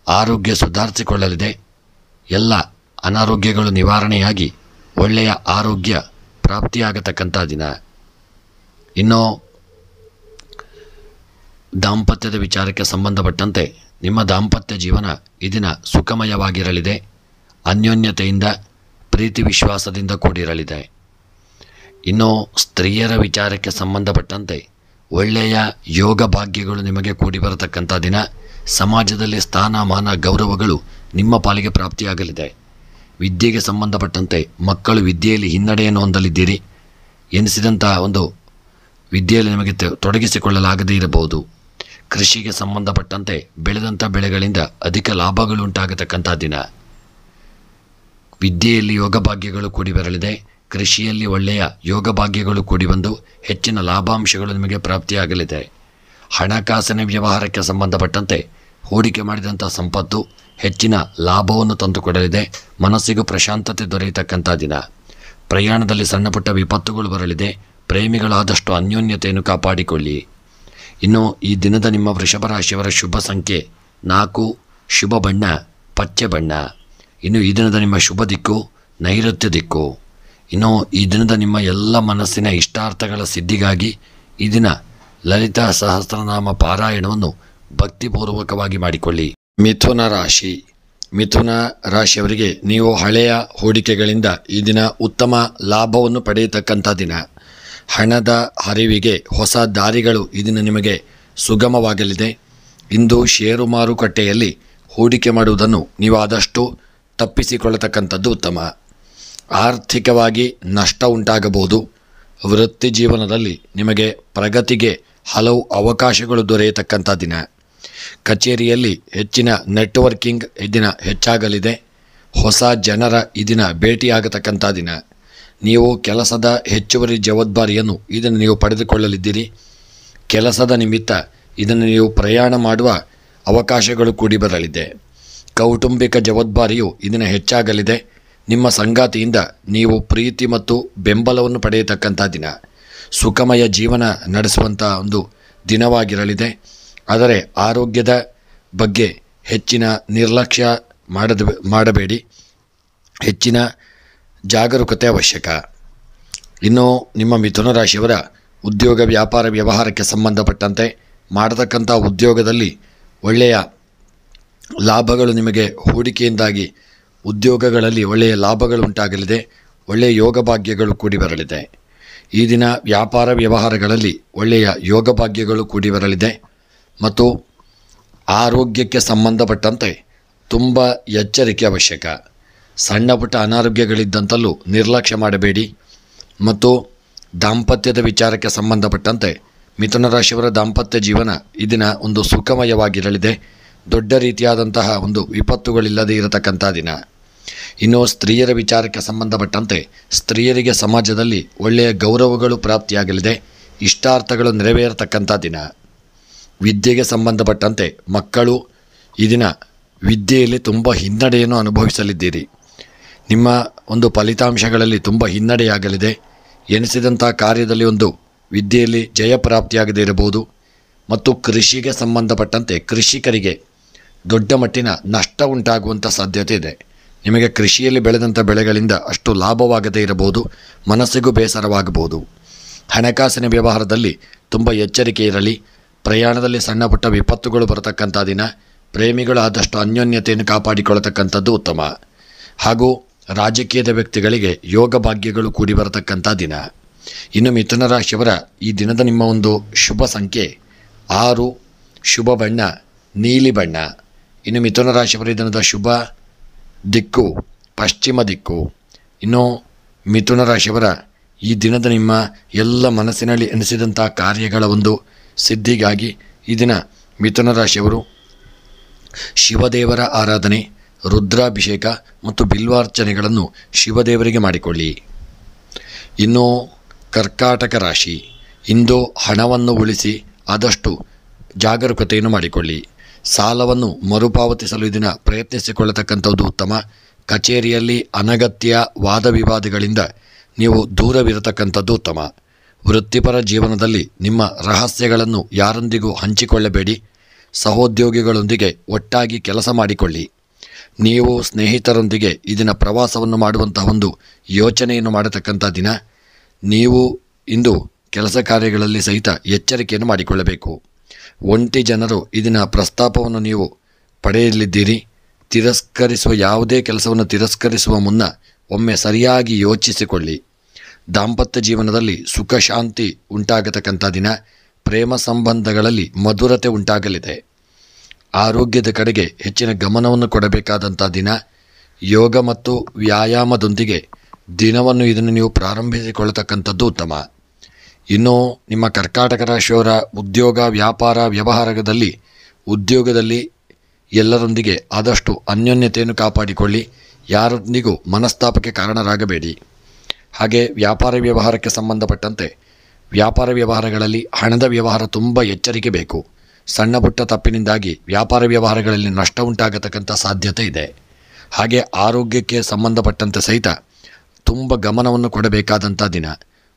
ಆರೋಗ್ಯ ಸುಧಾರಿಸಿಕೊಳ್ಳಲಿದೆ. ಎಲ್ಲ ಅನಾರೋಗ್ಯಗಳು ನಿವಾರಣೆಯಾಗಿ ಒಳ್ಳೆಯ ಆರೋಗ್ಯ ಪ್ರಾಪ್ತಿಯಾಗತಕ್ಕಂಥ ದಿನ. ಇನ್ನು ದಾಂಪತ್ಯದ ವಿಚಾರಕ್ಕೆ ಸಂಬಂಧಪಟ್ಟಂತೆ ನಿಮ್ಮ ದಾಂಪತ್ಯ ಜೀವನ ಈ ದಿನ ಸುಖಮಯವಾಗಿರಲಿದೆ. ಅನ್ಯೋನ್ಯತೆಯಿಂದ, ಪ್ರೀತಿ ವಿಶ್ವಾಸದಿಂದ ಕೂಡಿರಲಿದೆ. ಇನ್ನು ಸ್ತ್ರೀಯರ ವಿಚಾರಕ್ಕೆ ಸಂಬಂಧಪಟ್ಟಂತೆ ಒಳ್ಳೆಯ ಯೋಗ ಭಾಗ್ಯಗಳು ನಿಮಗೆ ಕೂಡಿ ಬರತಕ್ಕಂಥ ದಿನ. ಸಮಾಜದಲ್ಲಿ ಸ್ಥಾನಮಾನ, ಗೌರವಗಳು ನಿಮ್ಮ ಪಾಲಿಗೆ ಪ್ರಾಪ್ತಿಯಾಗಲಿದೆ. ವಿದ್ಯೆಗೆ ಸಂಬಂಧಪಟ್ಟಂತೆ ಮಕ್ಕಳು ವಿದ್ಯೆಯಲ್ಲಿ ಹಿನ್ನಡೆಯನ್ನು ಹೊಂದಲಿದ್ದೀರಿ. ಎನಿಸಿದಂಥ ಒಂದು ವಿದ್ಯೆಯಲ್ಲಿ ನಿಮಗೆ ತೊಡಗಿಸಿಕೊಳ್ಳಲಾಗದೇ ಇರಬಹುದು. ಕೃಷಿಗೆ ಸಂಬಂಧಪಟ್ಟಂತೆ ಬೆಳೆದಂಥ ಬೆಳೆಗಳಿಂದ ಅಧಿಕ ಲಾಭಗಳು ಉಂಟಾಗತಕ್ಕಂಥ ದಿನ. ವಿದ್ಯೆಯಲ್ಲಿ ಯೋಗ ಭಾಗ್ಯಗಳು ಕೂಡಿ ಬರಲಿದೆ. ಕೃಷಿಯಲ್ಲಿ ಒಳ್ಳೆಯ ಯೋಗ ಭಾಗ್ಯಗಳು ಕೂಡಿ ಬಂದು ಹೆಚ್ಚಿನ ಲಾಭಾಂಶಗಳು ನಿಮಗೆ ಪ್ರಾಪ್ತಿಯಾಗಲಿದೆ. ಹಣಕಾಸಿನ ವ್ಯವಹಾರಕ್ಕೆ ಸಂಬಂಧಪಟ್ಟಂತೆ ಹೂಡಿಕೆ ಮಾಡಿದಂಥ ಸಂಪತ್ತು ಹೆಚ್ಚಿನ ಲಾಭವನ್ನು ತಂದುಕೊಡಲಿದೆ. ಮನಸ್ಸಿಗೂ ಪ್ರಶಾಂತತೆ ದೊರೆಯತಕ್ಕಂಥ ದಿನ. ಪ್ರಯಾಣದಲ್ಲಿ ಸಣ್ಣ ಪುಟ್ಟ ವಿಪತ್ತುಗಳು ಬರಲಿದೆ. ಪ್ರೇಮಿಗಳಾದಷ್ಟು ಅನ್ಯೋನ್ಯತೆಯನ್ನು ಕಾಪಾಡಿಕೊಳ್ಳಿ. ಇನ್ನು ಈ ದಿನದ ನಿಮ್ಮ ವೃಷಭ ರಾಶಿಯವರ ಶುಭ ಸಂಖ್ಯೆ 4, ಶುಭ ಬಣ್ಣ ಪಚ್ಚೆ ಬಣ್ಣ. ಇನ್ನು ಈ ದಿನದ ನಿಮ್ಮ ಶುಭ ದಿಕ್ಕು ನೈಋತ್ಯ ದಿಕ್ಕು. ಇನ್ನು ಈ ದಿನದ ನಿಮ್ಮ ಎಲ್ಲ ಮನಸ್ಸಿನ ಇಷ್ಟಾರ್ಥಗಳ ಸಿದ್ಧಿಗಾಗಿ ಈ ದಿನ ಲಲಿತಾ ಸಹಸ್ರನಾಮ ಪಾರಾಯಣವನ್ನು ಭಕ್ತಿಪೂರ್ವಕವಾಗಿ ಮಾಡಿಕೊಳ್ಳಿ. ಮಿಥುನ ರಾಶಿಯವರಿಗೆ ನೀವು ಹಳೆಯ ಹೂಡಿಕೆಗಳಿಂದ ಈ ದಿನ ಉತ್ತಮ ಲಾಭವನ್ನು ಪಡೆಯತಕ್ಕಂಥ ದಿನ. ಹಣದ ಹರಿವಿಗೆ ಹೊಸ ದಾರಿಗಳು ಈ ದಿನ ನಿಮಗೆ ಸುಗಮವಾಗಲಿದೆ. ಇಂದು ಷೇರು ಮಾರುಕಟ್ಟೆಯಲ್ಲಿ ಹೂಡಿಕೆ ಮಾಡುವುದನ್ನು ನೀವು ಆದಷ್ಟು ತಪ್ಪಿಸಿಕೊಳ್ಳತಕ್ಕಂಥದ್ದು ಉತ್ತಮ. ಆರ್ಥಿಕವಾಗಿ ನಷ್ಟ ಉಂಟಾಗಬಹುದು. ವೃತ್ತಿ ಜೀವನದಲ್ಲಿ ನಿಮಗೆ ಪ್ರಗತಿಗೆ ಹಲವು ಅವಕಾಶಗಳು ದೊರೆಯತಕ್ಕಂಥ ದಿನ. ಕಚೇರಿಯಲ್ಲಿ ಹೆಚ್ಚಿನ ನೆಟ್ವರ್ಕಿಂಗ್ ಈ ದಿನ ಹೆಚ್ಚಾಗಲಿದೆ. ಹೊಸ ಜನರ ಈ ದಿನ ಭೇಟಿಯಾಗತಕ್ಕಂಥ ದಿನ. ನೀವು ಕೆಲಸದ ಹೆಚ್ಚುವರಿ ಜವಾಬ್ದಾರಿಯನ್ನು ಇದನ್ನು ನೀವು ಪಡೆದುಕೊಳ್ಳಲಿದ್ದೀರಿ. ಕೆಲಸದ ನಿಮಿತ್ತ ಇದನ್ನು ನೀವು ಪ್ರಯಾಣ ಮಾಡುವ ಅವಕಾಶಗಳು ಕೂಡಿ ಬರಲಿದೆ. ಕೌಟುಂಬಿಕ ಜವಾಬ್ದಾರಿಯು ಇದನ್ನು ಹೆಚ್ಚಾಗಲಿದೆ. ನಿಮ್ಮ ಸಂಗಾತಿಯಿಂದ ನೀವು ಪ್ರೀತಿ ಮತ್ತು ಬೆಂಬಲವನ್ನು ಪಡೆಯತಕ್ಕಂಥ ದಿನ. ಸುಖಮಯ ಜೀವನ ನಡೆಸುವಂಥ ಒಂದು ದಿನವಾಗಿರಲಿದೆ. ಆದರೆ ಆರೋಗ್ಯದ ಬಗ್ಗೆ ಹೆಚ್ಚಿನ ನಿರ್ಲಕ್ಷ್ಯ ಮಾಡಬೇಡಿ. ಹೆಚ್ಚಿನ ಜಾಗರೂಕತೆ ಅವಶ್ಯಕ. ಇನ್ನು ನಿಮ್ಮ ಮಿಥುನ ರಾಶಿಯವರ ಉದ್ಯೋಗ ವ್ಯಾಪಾರ ವ್ಯವಹಾರಕ್ಕೆ ಸಂಬಂಧಪಟ್ಟಂತೆ ಮಾಡತಕ್ಕಂಥ ಉದ್ಯೋಗದಲ್ಲಿ ಒಳ್ಳೆಯ ಲಾಭಗಳು ನಿಮಗೆ ಹೂಡಿಕೆಯಿಂದಾಗಿ ಉದ್ಯೋಗಗಳಲ್ಲಿ ಒಳ್ಳೆಯ ಲಾಭಗಳು ಉಂಟಾಗಲಿದೆ. ಒಳ್ಳೆಯ ಯೋಗ ಭಾಗ್ಯಗಳು ಕೂಡಿ ಬರಲಿದೆ. ಈ ದಿನ ವ್ಯಾಪಾರ ವ್ಯವಹಾರಗಳಲ್ಲಿ ಒಳ್ಳೆಯ ಯೋಗ ಭಾಗ್ಯಗಳು ಕೂಡಿ ಬರಲಿದೆ. ಮತ್ತು ಆರೋಗ್ಯಕ್ಕೆ ಸಂಬಂಧಪಟ್ಟಂತೆ ತುಂಬ ಎಚ್ಚರಿಕೆ ಅವಶ್ಯಕ. ಸಣ್ಣ ಪುಟ್ಟ ಅನಾರೋಗ್ಯಗಳಿದ್ದಂತಲೂ ನಿರ್ಲಕ್ಷ್ಯ ಮಾಡಬೇಡಿ. ಮತ್ತು ದಾಂಪತ್ಯದ ವಿಚಾರಕ್ಕೆ ಸಂಬಂಧಪಟ್ಟಂತೆ ಮಿಥುನ ರಾಶಿಯವರ ದಾಂಪತ್ಯ ಜೀವನ ಈ ದಿನ ಒಂದು ಸುಖಮಯವಾಗಿರಲಿದೆ. ದೊಡ್ಡ ರೀತಿಯಾದಂತಹ ಒಂದು ವಿಪತ್ತುಗಳಿಲ್ಲದೆ ಇರತಕ್ಕಂಥ ದಿನ. ಇನ್ನು ಸ್ತ್ರೀಯರ ವಿಚಾರಕ್ಕೆ ಸಂಬಂಧಪಟ್ಟಂತೆ ಸ್ತ್ರೀಯರಿಗೆ ಸಮಾಜದಲ್ಲಿ ಒಳ್ಳೆಯ ಗೌರವಗಳು ಪ್ರಾಪ್ತಿಯಾಗಲಿದೆ. ಇಷ್ಟಾರ್ಥಗಳು ನೆರವೇರತಕ್ಕಂಥ ದಿನ. ವಿದ್ಯೆಗೆ ಸಂಬಂಧಪಟ್ಟಂತೆ ಮಕ್ಕಳು ಈ ದಿನ ವಿದ್ಯೆಯಲ್ಲಿ ತುಂಬ ಹಿನ್ನಡೆಯನ್ನು ಅನುಭವಿಸಲಿದ್ದೀರಿ. ನಿಮ್ಮ ಒಂದು ಫಲಿತಾಂಶಗಳಲ್ಲಿ ತುಂಬ ಹಿನ್ನಡೆಯಾಗಲಿದೆ. ಎನಿಸಿದಂಥ ಕಾರ್ಯದಲ್ಲಿ ಒಂದು ವಿದ್ಯೆಯಲ್ಲಿ ಜಯಪ್ರಾಪ್ತಿಯಾಗದೇ ಇರಬಹುದು. ಮತ್ತು ಕೃಷಿಗೆ ಸಂಬಂಧಪಟ್ಟಂತೆ ಕೃಷಿಕರಿಗೆ ದೊಡ್ಡ ಮಟ್ಟಿನ ನಷ್ಟ ಉಂಟಾಗುವಂಥ ಸಾಧ್ಯತೆ ಇದೆ. ನಿಮಗೆ ಕೃಷಿಯಲ್ಲಿ ಬೆಳೆದಂಥ ಬೆಳೆಗಳಿಂದ ಅಷ್ಟು ಲಾಭವಾಗದೇ ಇರಬಹುದು. ಮನಸ್ಸಿಗೂ ಬೇಸರವಾಗಬಹುದು. ಹಣಕಾಸಿನ ವ್ಯವಹಾರದಲ್ಲಿ ತುಂಬ ಎಚ್ಚರಿಕೆ ಇರಲಿ. ಪ್ರಯಾಣದಲ್ಲಿ ಸಣ್ಣ ಪುಟ್ಟ ವಿಪತ್ತುಗಳು ಬರತಕ್ಕಂಥ ದಿನ. ಪ್ರೇಮಿಗಳು ಆದಷ್ಟು ಅನ್ಯೋನ್ಯತೆಯನ್ನು ಕಾಪಾಡಿಕೊಳ್ಳತಕ್ಕಂಥದ್ದು ಉತ್ತಮ. ಹಾಗೂ ರಾಜಕೀಯದ ವ್ಯಕ್ತಿಗಳಿಗೆ ಯೋಗ ಭಾಗ್ಯಗಳು ಕೂಡಿ ಬರತಕ್ಕಂಥ ದಿನ. ಇನ್ನು ಮಿಥುನ ರಾಶಿಯವರ ಈ ದಿನದ ನಿಮ್ಮ ಒಂದು ಶುಭ ಸಂಖ್ಯೆ 6, ಶುಭ ಬಣ್ಣ ನೀಲಿ ಬಣ್ಣ. ಇನ್ನು ಮಿಥುನ ರಾಶಿಯವರ ಈ ದಿನದ ಶುಭ ದಿಕ್ಕು ಪಶ್ಚಿಮ ದಿಕ್ಕು. ಇನ್ನು ಮಿಥುನ ರಾಶಿಯವರ ಈ ದಿನದ ನಿಮ್ಮ ಎಲ್ಲ ಮನಸ್ಸಿನಲ್ಲಿ ಎನಿಸಿದಂಥ ಕಾರ್ಯಗಳ ಒಂದು ಸಿದ್ಧಿಗಾಗಿ ಈ ದಿನ ಮಿಥುನ ರಾಶಿಯವರು ಶಿವದೇವರ ಆರಾಧನೆ, ರುದ್ರಾಭಿಷೇಕ ಮತ್ತು ಬಿಲ್ವಾರ್ಚನೆಗಳನ್ನು ಶಿವದೇವರಿಗೆ ಮಾಡಿಕೊಳ್ಳಿ. ಇನ್ನು ಕರ್ಕಾಟಕ ರಾಶಿ, ಇಂದು ಹಣವನ್ನು ಉಳಿಸಿ ಆದಷ್ಟು ಜಾಗರೂಕತೆಯನ್ನು ಮಾಡಿಕೊಳ್ಳಿ. ಸಾಲವನ್ನು ಮರುಪಾವತಿಸಲು ಇದನ್ನು ಪ್ರಯತ್ನಿಸಿಕೊಳ್ಳತಕ್ಕಂಥದ್ದು ಉತ್ತಮ. ಕಚೇರಿಯಲ್ಲಿ ಅನಗತ್ಯ ವಾದ ವಿವಾದಗಳಿಂದ ನೀವು ದೂರವಿರತಕ್ಕಂಥದ್ದು ಉತ್ತಮ. ವೃತ್ತಿಪರ ಜೀವನದಲ್ಲಿ ನಿಮ್ಮ ರಹಸ್ಯಗಳನ್ನು ಯಾರೊಂದಿಗೂ ಹಂಚಿಕೊಳ್ಳಬೇಡಿ. ಸಹೋದ್ಯೋಗಿಗಳೊಂದಿಗೆ ಒಟ್ಟಾಗಿ ಕೆಲಸ ಮಾಡಿಕೊಳ್ಳಿ. ನೀವು ಸ್ನೇಹಿತರೊಂದಿಗೆ ಇದನ್ನು ಪ್ರವಾಸವನ್ನು ಮಾಡುವಂತಹ ಒಂದು ಯೋಚನೆಯನ್ನು ಮಾಡತಕ್ಕಂಥ ದಿನ. ನೀವು ಇಂದು ಕೆಲಸ ಕಾರ್ಯಗಳಲ್ಲಿ ಸಹಿತ ಎಚ್ಚರಿಕೆಯನ್ನು ಮಾಡಿಕೊಳ್ಳಬೇಕು. ಒಂಟಿ ಜನರು ಇದನ್ನು ಪ್ರಸ್ತಾಪವನ್ನು ನೀವು ಪಡೆಯಲಿದ್ದೀರಿ. ಯಾವುದೇ ಕೆಲಸವನ್ನು ತಿರಸ್ಕರಿಸುವ ಮುನ್ನ ಒಮ್ಮೆ ಸರಿಯಾಗಿ ಯೋಚಿಸಿಕೊಳ್ಳಿ. ದಾಂಪತ್ಯ ಜೀವನದಲ್ಲಿ ಸುಖ ಶಾಂತಿ ಉಂಟಾಗತಕ್ಕಂಥ ದಿನ. ಪ್ರೇಮ ಸಂಬಂಧಗಳಲ್ಲಿ ಮಧುರತೆ ಉಂಟಾಗಲಿದೆ. ಆರೋಗ್ಯದ ಕಡೆಗೆ ಹೆಚ್ಚಿನ ಗಮನವನ್ನು ಕೊಡಬೇಕಾದಂಥ ದಿನ. ಯೋಗ ಮತ್ತು ವ್ಯಾಯಾಮದೊಂದಿಗೆ ದಿನವನ್ನು ಇದನ್ನು ನೀವು ಪ್ರಾರಂಭಿಸಿಕೊಳ್ಳತಕ್ಕಂಥದ್ದು ಉತ್ತಮ. ಇನ್ನು ನಿಮ್ಮ ಕರ್ಕಾಟಕ ರಾಶಿಯವರ ಉದ್ಯೋಗ ವ್ಯಾಪಾರ ವ್ಯವಹಾರದಲ್ಲಿ ಉದ್ಯೋಗದಲ್ಲಿ ಎಲ್ಲರೊಂದಿಗೆ ಆದಷ್ಟು ಅನ್ಯೋನ್ಯತೆಯನ್ನು ಕಾಪಾಡಿಕೊಳ್ಳಿ. ಯಾರೊಂದಿಗೂ ಮನಸ್ತಾಪಕ್ಕೆ ಕಾರಣರಾಗಬೇಡಿ. ಹಾಗೆ ವ್ಯಾಪಾರ ವ್ಯವಹಾರಕ್ಕೆ ಸಂಬಂಧಪಟ್ಟಂತೆ ವ್ಯಾಪಾರ ವ್ಯವಹಾರಗಳಲ್ಲಿ ಹಣದ ವ್ಯವಹಾರ ತುಂಬ ಎಚ್ಚರಿಕೆ ಬೇಕು. ಸಣ್ಣ ಪುಟ್ಟ ತಪ್ಪಿನಿಂದಾಗಿ ವ್ಯಾಪಾರ ವ್ಯವಹಾರಗಳಲ್ಲಿ ನಷ್ಟ ಉಂಟಾಗತಕ್ಕಂಥ ಸಾಧ್ಯತೆ ಇದೆ. ಹಾಗೆ ಆರೋಗ್ಯಕ್ಕೆ ಸಂಬಂಧಪಟ್ಟಂತೆ ಸಹಿತ ತುಂಬ ಗಮನವನ್ನು ಕೊಡಬೇಕಾದಂಥ ದಿನ.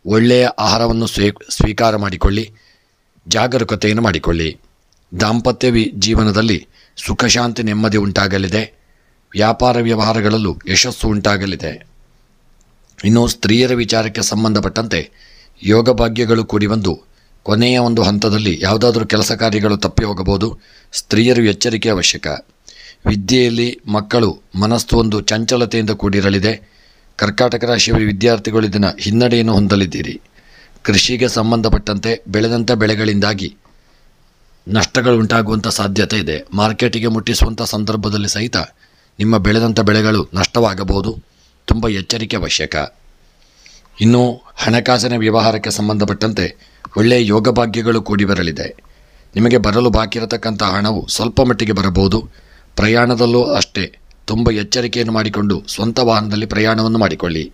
ಒಳ್ಳೆಯ ಆಹಾರವನ್ನು ಸ್ವೀಕಾರ ಮಾಡಿಕೊಳ್ಳಿ. ಜಾಗರೂಕತೆಯನ್ನು ಮಾಡಿಕೊಳ್ಳಿ. ದಾಂಪತ್ಯ ಜೀವನದಲ್ಲಿ ಸುಖ ಶಾಂತಿ ನೆಮ್ಮದಿ ಉಂಟಾಗಲಿದೆ. ವ್ಯಾಪಾರ ವ್ಯವಹಾರಗಳಲ್ಲೂ ಯಶಸ್ಸು ಉಂಟಾಗಲಿದೆ. ಇನ್ನು ಸ್ತ್ರೀಯರ ವಿಚಾರಕ್ಕೆ ಸಂಬಂಧಪಟ್ಟಂತೆ ಯೋಗ ಭಾಗ್ಯಗಳು ಕೂಡಿ ಬಂದು ಕೊನೆಯ ಒಂದು ಹಂತದಲ್ಲಿ ಯಾವುದಾದ್ರೂ ಕೆಲಸ ಕಾರ್ಯಗಳು ತಪ್ಪಿ ಹೋಗಬಹುದು. ಸ್ತ್ರೀಯರು ಎಚ್ಚರಿಕೆ ಅವಶ್ಯಕ. ವಿದ್ಯೆಯಲ್ಲಿ ಮಕ್ಕಳು ಮನಸ್ಸು ಒಂದು ಚಂಚಲತೆಯಿಂದ ಕೂಡಿರಲಿದೆ. ಕರ್ಕಾಟಕ ರಾಶಿಯ ವಿದ್ಯಾರ್ಥಿಗಳು ಇದನ್ನು ಹಿನ್ನಡೆಯನ್ನು ಹೊಂದಲಿದ್ದೀರಿ. ಕೃಷಿಗೆ ಸಂಬಂಧಪಟ್ಟಂತೆ ಬೆಳೆದಂಥ ಬೆಳೆಗಳಿಂದಾಗಿ ನಷ್ಟಗಳು ಉಂಟಾಗುವಂಥ ಸಾಧ್ಯತೆ ಇದೆ. ಮಾರ್ಕೆಟಿಗೆ ಮುಟ್ಟಿಸುವಂಥ ಸಂದರ್ಭದಲ್ಲಿ ಸಹಿತ ನಿಮ್ಮ ಬೆಳೆದಂಥ ಬೆಳೆಗಳು ನಷ್ಟವಾಗಬಹುದು. ತುಂಬ ಎಚ್ಚರಿಕೆ ಅವಶ್ಯಕ. ಇನ್ನು ಹಣಕಾಸಿನ ವ್ಯವಹಾರಕ್ಕೆ ಸಂಬಂಧಪಟ್ಟಂತೆ ಒಳ್ಳೆಯ ಯೋಗ ಭಾಗ್ಯಗಳು ಕೂಡಿ ಬರಲಿದೆ. ನಿಮಗೆ ಬರಲು ಬಾಕಿ ಇರತಕ್ಕಂಥ ಹಣವು ಸ್ವಲ್ಪ ಮಟ್ಟಿಗೆ ಬರಬಹುದು. ಪ್ರಯಾಣದಲ್ಲೂ ಅಷ್ಟೇ ತುಂಬ ಎಚ್ಚರಿಕೆಯನ್ನು ಮಾಡಿಕೊಂಡು ಸ್ವಂತ ವಾಹನದಲ್ಲಿ ಪ್ರಯಾಣವನ್ನು ಮಾಡಿಕೊಳ್ಳಿ.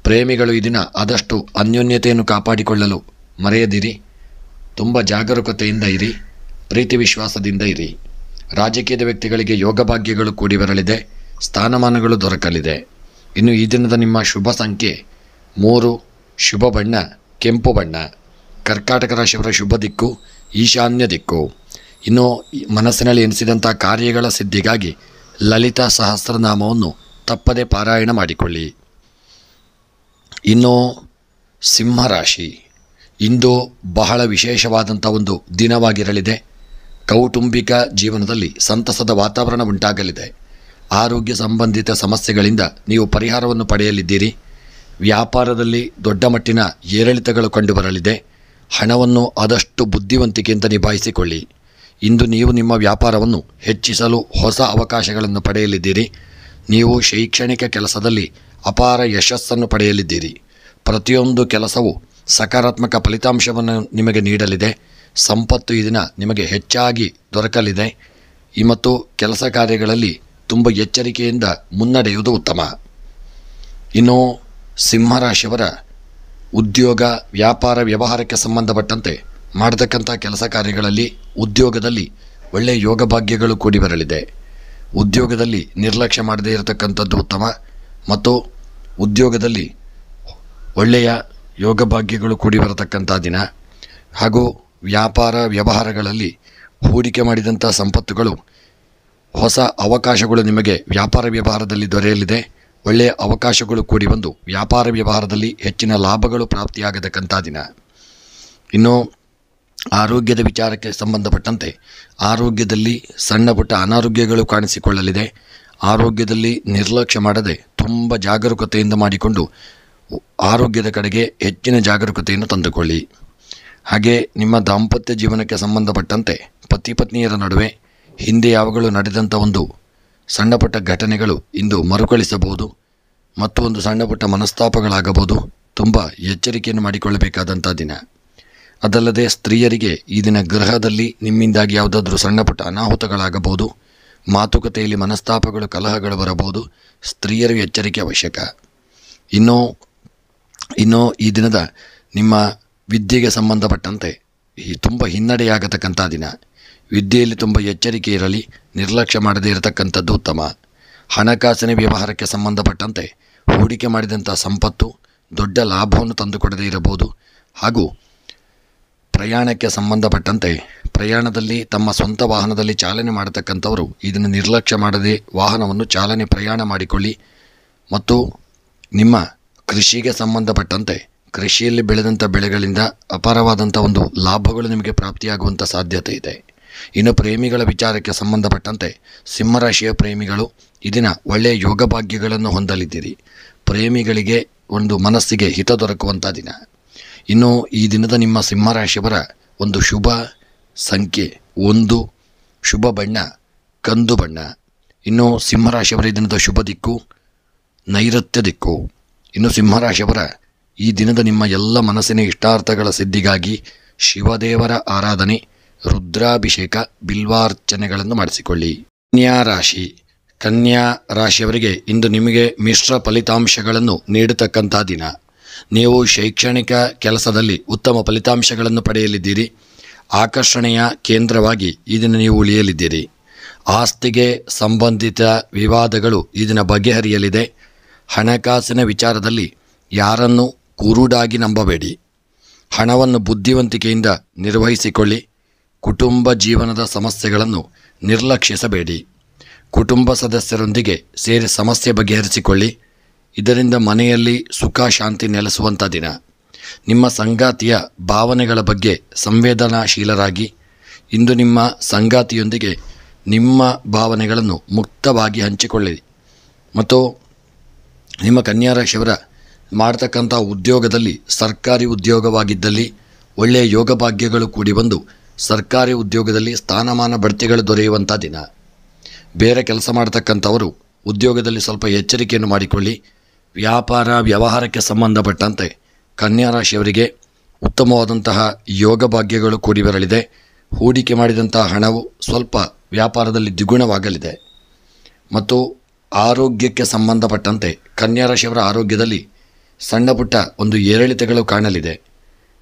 ಪ್ರೇಮಿಗಳು ಈ ದಿನ ಆದಷ್ಟು ಅನ್ಯೋನ್ಯತೆಯನ್ನು ಕಾಪಾಡಿಕೊಳ್ಳಲು ಮರೆಯದಿರಿ. ತುಂಬ ಜಾಗರೂಕತೆಯಿಂದ ಇರಿ, ಪ್ರೀತಿ ವಿಶ್ವಾಸದಿಂದ ಇರಿ. ರಾಜಕೀಯದ ವ್ಯಕ್ತಿಗಳಿಗೆ ಯೋಗ ಭಾಗ್ಯಗಳು ಕೂಡಿ ಬರಲಿದೆ, ಸ್ಥಾನಮಾನಗಳು ದೊರಕಲಿದೆ. ಇನ್ನು ಈ ದಿನದ ನಿಮ್ಮ ಶುಭ ಸಂಖ್ಯೆ 3, ಶುಭ ಬಣ್ಣ ಕೆಂಪು ಬಣ್ಣ. ಕರ್ಕಾಟಕ ರಾಶಿಯವರ ಶುಭ ದಿಕ್ಕು ಈಶಾನ್ಯ ದಿಕ್ಕು. ಇನ್ನು ಮನಸ್ಸಿನಲ್ಲಿ ಎನಿಸಿದಂಥ ಕಾರ್ಯಗಳ ಸಿದ್ಧಿಗಾಗಿ ಲಲಿತಾ ಸಹಸ್ರನಾಮವನ್ನು ತಪ್ಪದೆ ಪಾರಾಯಣ ಮಾಡಿಕೊಳ್ಳಿ. ಇನ್ನು ಸಿಂಹರಾಶಿ, ಇಂದು ಬಹಳ ವಿಶೇಷವಾದಂಥ ಒಂದು ದಿನವಾಗಿರಲಿದೆ. ಕೌಟುಂಬಿಕ ಜೀವನದಲ್ಲಿ ಸಂತಸದ ವಾತಾವರಣ ಉಂಟಾಗಲಿದೆ. ಆರೋಗ್ಯ ಸಂಬಂಧಿತ ಸಮಸ್ಯೆಗಳಿಂದ ನೀವು ಪರಿಹಾರವನ್ನು ಪಡೆಯಲಿದ್ದೀರಿ. ವ್ಯಾಪಾರದಲ್ಲಿ ದೊಡ್ಡ ಮಟ್ಟಿನ ಏರಿಳಿತಗಳು ಕಂಡುಬರಲಿದೆ. ಹಣವನ್ನು ಆದಷ್ಟು ಬುದ್ಧಿವಂತಿಕೆಯಿಂದ ನಿಭಾಯಿಸಿಕೊಳ್ಳಿ. ಇಂದು ನೀವು ನಿಮ್ಮ ವ್ಯಾಪಾರವನ್ನು ಹೆಚ್ಚಿಸಲು ಹೊಸ ಅವಕಾಶಗಳನ್ನು ಪಡೆಯಲಿದ್ದೀರಿ. ನೀವು ಶೈಕ್ಷಣಿಕ ಕೆಲಸದಲ್ಲಿ ಅಪಾರ ಯಶಸ್ಸನ್ನು ಪಡೆಯಲಿದ್ದೀರಿ. ಪ್ರತಿಯೊಂದು ಕೆಲಸವು ಸಕಾರಾತ್ಮಕ ಫಲಿತಾಂಶವನ್ನು ನಿಮಗೆ ನೀಡಲಿದೆ. ಸಂಪತ್ತು ಈ ದಿನ ನಿಮಗೆ ಹೆಚ್ಚಾಗಿ ದೊರಕಲಿದೆ. ಮತ್ತು ಕೆಲಸ ಕಾರ್ಯಗಳಲ್ಲಿ ತುಂಬ ಎಚ್ಚರಿಕೆಯಿಂದ ಮುನ್ನಡೆಯುವುದು ಉತ್ತಮ. ಇನ್ನು ಸಿಂಹರಾಶಿಯವರ ಉದ್ಯೋಗ ವ್ಯಾಪಾರ ವ್ಯವಹಾರಕ್ಕೆ ಸಂಬಂಧಪಟ್ಟಂತೆ ಮಾಡತಕ್ಕಂಥ ಕೆಲಸ ಕಾರ್ಯಗಳಲ್ಲಿ ಉದ್ಯೋಗದಲ್ಲಿ ಒಳ್ಳೆಯ ಯೋಗ ಭಾಗ್ಯಗಳು ಕೂಡಿ ಬರಲಿದೆ. ಉದ್ಯೋಗದಲ್ಲಿ ನಿರ್ಲಕ್ಷ್ಯ ಮಾಡದೇ ಇರತಕ್ಕಂಥದ್ದು ಉತ್ತಮ. ಮತ್ತು ಉದ್ಯೋಗದಲ್ಲಿ ಒಳ್ಳೆಯ ಯೋಗ ಭಾಗ್ಯಗಳು ಕೂಡಿ ಬರತಕ್ಕಂಥ ದಿನ. ಹಾಗೂ ವ್ಯಾಪಾರ ವ್ಯವಹಾರಗಳಲ್ಲಿ ಹೂಡಿಕೆ ಮಾಡಿದಂಥ ಸಂಪತ್ತುಗಳು ಹೊಸ ಅವಕಾಶಗಳು ನಿಮಗೆ ವ್ಯಾಪಾರ ವ್ಯವಹಾರದಲ್ಲಿ ದೊರೆಯಲಿದೆ. ಒಳ್ಳೆಯ ಅವಕಾಶಗಳು ಕೂಡಿ ಬಂದು ವ್ಯಾಪಾರ ವ್ಯವಹಾರದಲ್ಲಿ ಹೆಚ್ಚಿನ ಲಾಭಗಳು ಪ್ರಾಪ್ತಿಯಾಗತಕ್ಕಂಥ ದಿನ. ಇನ್ನು ಆರೋಗ್ಯದ ವಿಚಾರಕ್ಕೆ ಸಂಬಂಧಪಟ್ಟಂತೆ ಆರೋಗ್ಯದಲ್ಲಿ ಸಣ್ಣ ಪುಟ್ಟ ಅನಾರೋಗ್ಯಗಳು ಕಾಣಿಸಿಕೊಳ್ಳಲಿದೆ. ಆರೋಗ್ಯದಲ್ಲಿ ನಿರ್ಲಕ್ಷ್ಯ ಮಾಡದೆ ತುಂಬ ಜಾಗರೂಕತೆಯಿಂದ ಮಾಡಿಕೊಂಡು ಆರೋಗ್ಯದ ಕಡೆಗೆ ಹೆಚ್ಚಿನ ಜಾಗರೂಕತೆಯನ್ನು ತಂದುಕೊಳ್ಳಿ. ಹಾಗೆ ನಿಮ್ಮ ದಾಂಪತ್ಯ ಜೀವನಕ್ಕೆ ಸಂಬಂಧಪಟ್ಟಂತೆ ಪತಿ ಪತ್ನಿಯರ ನಡುವೆ ಹಿಂದೆ ಯಾವಾಗಲೂ ನಡೆದಂಥ ಒಂದು ಸಣ್ಣ ಪುಟ್ಟ ಘಟನೆಗಳು ಇಂದು ಮರುಕಳಿಸಬಹುದು ಮತ್ತು ಒಂದು ಸಣ್ಣ ಪುಟ್ಟ ಮನಸ್ತಾಪಗಳಾಗಬಹುದು. ತುಂಬ ಎಚ್ಚರಿಕೆಯನ್ನು ಮಾಡಿಕೊಳ್ಳಬೇಕಾದಂಥ ದಿನ. ಅದಲ್ಲದೆ ಸ್ತ್ರೀಯರಿಗೆ ಈ ದಿನ ಗೃಹದಲ್ಲಿ ನಿಮ್ಮಿಂದಾಗಿ ಯಾವುದಾದ್ರೂ ಸಣ್ಣ ಪುಟ್ಟ ಅನಾಹುತಗಳಾಗಬಹುದು. ಮಾತುಕತೆಯಲ್ಲಿ ಮನಸ್ತಾಪಗಳು ಕಲಹಗಳು ಬರಬಹುದು. ಸ್ತ್ರೀಯರು ಎಚ್ಚರಿಕೆ ಅವಶ್ಯಕ. ಇನ್ನು ಈ ದಿನದ ನಿಮ್ಮ ವಿದ್ಯೆಗೆ ಸಂಬಂಧಪಟ್ಟಂತೆ ತುಂಬ ಹಿನ್ನಡೆಯಾಗತಕ್ಕಂಥ ದಿನ. ವಿದ್ಯೆಯಲ್ಲಿ ತುಂಬ ಎಚ್ಚರಿಕೆ ಇರಲಿ, ನಿರ್ಲಕ್ಷ್ಯ ಮಾಡದೇ ಇರತಕ್ಕಂಥದ್ದು ಉತ್ತಮ. ಹಣಕಾಸಿನ ವ್ಯವಹಾರಕ್ಕೆ ಸಂಬಂಧಪಟ್ಟಂತೆ ಹೂಡಿಕೆ ಮಾಡಿದಂಥ ಸಂಪತ್ತು ದೊಡ್ಡ ಲಾಭವನ್ನು ತಂದುಕೊಡದೇ ಇರಬಹುದು. ಹಾಗೂ ಪ್ರಯಾಣಕ್ಕೆ ಸಂಬಂಧಪಟ್ಟಂತೆ ಪ್ರಯಾಣದಲ್ಲಿ ತಮ್ಮ ಸ್ವಂತ ವಾಹನದಲ್ಲಿ ಚಾಲನೆ ಮಾಡತಕ್ಕಂಥವರು ಇದನ್ನು ನಿರ್ಲಕ್ಷ್ಯ ಮಾಡದೆ ವಾಹನವನ್ನು ಪ್ರಯಾಣ ಮಾಡಿಕೊಳ್ಳಿ. ಮತ್ತು ನಿಮ್ಮ ಕೃಷಿಗೆ ಸಂಬಂಧಪಟ್ಟಂತೆ ಕೃಷಿಯಲ್ಲಿ ಬೆಳೆದಂಥ ಬೆಳೆಗಳಿಂದ ಅಪಾರವಾದಂಥ ಒಂದು ಲಾಭಗಳು ನಿಮಗೆ ಪ್ರಾಪ್ತಿಯಾಗುವಂಥ ಸಾಧ್ಯತೆ ಇದೆ. ಇನ್ನು ಪ್ರೇಮಿಗಳ ವಿಚಾರಕ್ಕೆ ಸಂಬಂಧಪಟ್ಟಂತೆ ಸಿಂಹರಾಶಿಯ ಪ್ರೇಮಿಗಳು ಈ ದಿನ ಒಳ್ಳೆಯ ಯೋಗ ಭಾಗ್ಯಗಳನ್ನು ಹೊಂದಲಿದ್ದೀರಿ. ಪ್ರೇಮಿಗಳಿಗೆ ಒಂದು ಮನಸ್ಸಿಗೆ ಹಿತ ದೊರಕುವಂಥ ದಿನ. ಇನ್ನು ಈ ದಿನದ ನಿಮ್ಮ ಸಿಂಹರಾಶಿಯವರ ಒಂದು ಶುಭ ಸಂಖ್ಯೆ 1, ಶುಭ ಬಣ್ಣ ಕಂದು ಬಣ್ಣ. ಇನ್ನು ಸಿಂಹರಾಶಿಯವರ ಈ ದಿನದ ಶುಭ ದಿಕ್ಕು ನೈಋತ್ಯ ದಿಕ್ಕು. ಇನ್ನು ಸಿಂಹರಾಶಿಯವರ ಈ ದಿನದ ನಿಮ್ಮ ಎಲ್ಲ ಮನಸ್ಸಿನ ಇಷ್ಟಾರ್ಥಗಳ ಸಿದ್ಧಿಗಾಗಿ ಶಿವದೇವರ ಆರಾಧನೆ, ರುದ್ರಾಭಿಷೇಕ, ಬಿಲ್ವಾರ್ಚನೆಗಳನ್ನು ಮಾಡಿಸಿಕೊಳ್ಳಿ. ಕನ್ಯಾ ರಾಶಿಯವರಿಗೆ ಇಂದು ನಿಮಗೆ ಮಿಶ್ರ ಫಲಿತಾಂಶಗಳನ್ನು ನೀಡತಕ್ಕಂಥ ದಿನ. ನೀವು ಶೈಕ್ಷಣಿಕ ಕೆಲಸದಲ್ಲಿ ಉತ್ತಮ ಫಲಿತಾಂಶಗಳನ್ನು ಪಡೆಯಲಿದ್ದೀರಿ. ಆಕರ್ಷಣೆಯ ಕೇಂದ್ರವಾಗಿ ಈ ದಿನ ನೀವು ಉಳಿಯಲಿದ್ದೀರಿ. ಆಸ್ತಿಗೆ ಸಂಬಂಧಿತ ವಿವಾದಗಳು ಈ ದಿನ ಬಗೆಹರಿಯಲಿದೆ. ಹಣಕಾಸಿನ ವಿಚಾರದಲ್ಲಿ ಯಾರನ್ನು ಕುರುಡಾಗಿ ನಂಬಬೇಡಿ. ಹಣವನ್ನು ಬುದ್ಧಿವಂತಿಕೆಯಿಂದ ನಿರ್ವಹಿಸಿಕೊಳ್ಳಿ. ಕುಟುಂಬ ಜೀವನದ ಸಮಸ್ಯೆಗಳನ್ನು ನಿರ್ಲಕ್ಷಿಸಬೇಡಿ. ಕುಟುಂಬ ಸದಸ್ಯರೊಂದಿಗೆ ಸೇರಿ ಸಮಸ್ಯೆ ಬಗೆಹರಿಸಿಕೊಳ್ಳಿ. ಇದರಿಂದ ಮನೆಯಲ್ಲಿ ಸುಖ ಶಾಂತಿ ನೆಲೆಸುವಂಥ ದಿನ. ನಿಮ್ಮ ಸಂಗಾತಿಯ ಭಾವನೆಗಳ ಬಗ್ಗೆ ಸಂವೇದನಾಶೀಲರಾಗಿ ಇಂದು ನಿಮ್ಮ ಸಂಗಾತಿಯೊಂದಿಗೆ ನಿಮ್ಮ ಭಾವನೆಗಳನ್ನು ಮುಕ್ತವಾಗಿ ಹಂಚಿಕೊಳ್ಳಿ. ಮತ್ತು ನಿಮ್ಮ ಕನ್ಯಾ ರಾಶಿಯವರ ಮಾಡ್ತಕ್ಕಂಥ ಉದ್ಯೋಗದಲ್ಲಿ ಸರ್ಕಾರಿ ಉದ್ಯೋಗವಾಗಿದ್ದಲ್ಲಿ ಒಳ್ಳೆಯ ಯೋಗ ಭಾಗ್ಯಗಳು ಕೂಡಿ ಬಂದು ಸರ್ಕಾರಿ ಉದ್ಯೋಗದಲ್ಲಿ ಸ್ಥಾನಮಾನ ಬಡ್ತಿಗಳು ದೊರೆಯುವಂಥ ದಿನ. ಬೇರೆ ಕೆಲಸ ಮಾಡ್ತಕ್ಕಂಥವರು ಉದ್ಯೋಗದಲ್ಲಿ ಸ್ವಲ್ಪ ಎಚ್ಚರಿಕೆಯನ್ನು ಮಾಡಿಕೊಳ್ಳಿ. ವ್ಯಾಪಾರ ವ್ಯವಹಾರಕ್ಕೆ ಸಂಬಂಧಪಟ್ಟಂತೆ ಕನ್ಯಾ ರಾಶಿಯವರಿಗೆ ಉತ್ತಮವಾದಂತಹ ಯೋಗ ಭಾಗ್ಯಗಳು ಕೂಡಿ ಬರಲಿದೆ. ಹೂಡಿಕೆ ಮಾಡಿದಂತಹ ಹಣವು ಸ್ವಲ್ಪ ವ್ಯಾಪಾರದಲ್ಲಿ ದ್ವಿಗುಣವಾಗಲಿದೆ. ಮತ್ತು ಆರೋಗ್ಯಕ್ಕೆ ಸಂಬಂಧಪಟ್ಟಂತೆ ಕನ್ಯಾ ರಾಶಿಯವರ ಆರೋಗ್ಯದಲ್ಲಿ ಸಣ್ಣ ಪುಟ್ಟ ಒಂದು ಏರಿಳಿತಗಳು ಕಾಣಲಿದೆ.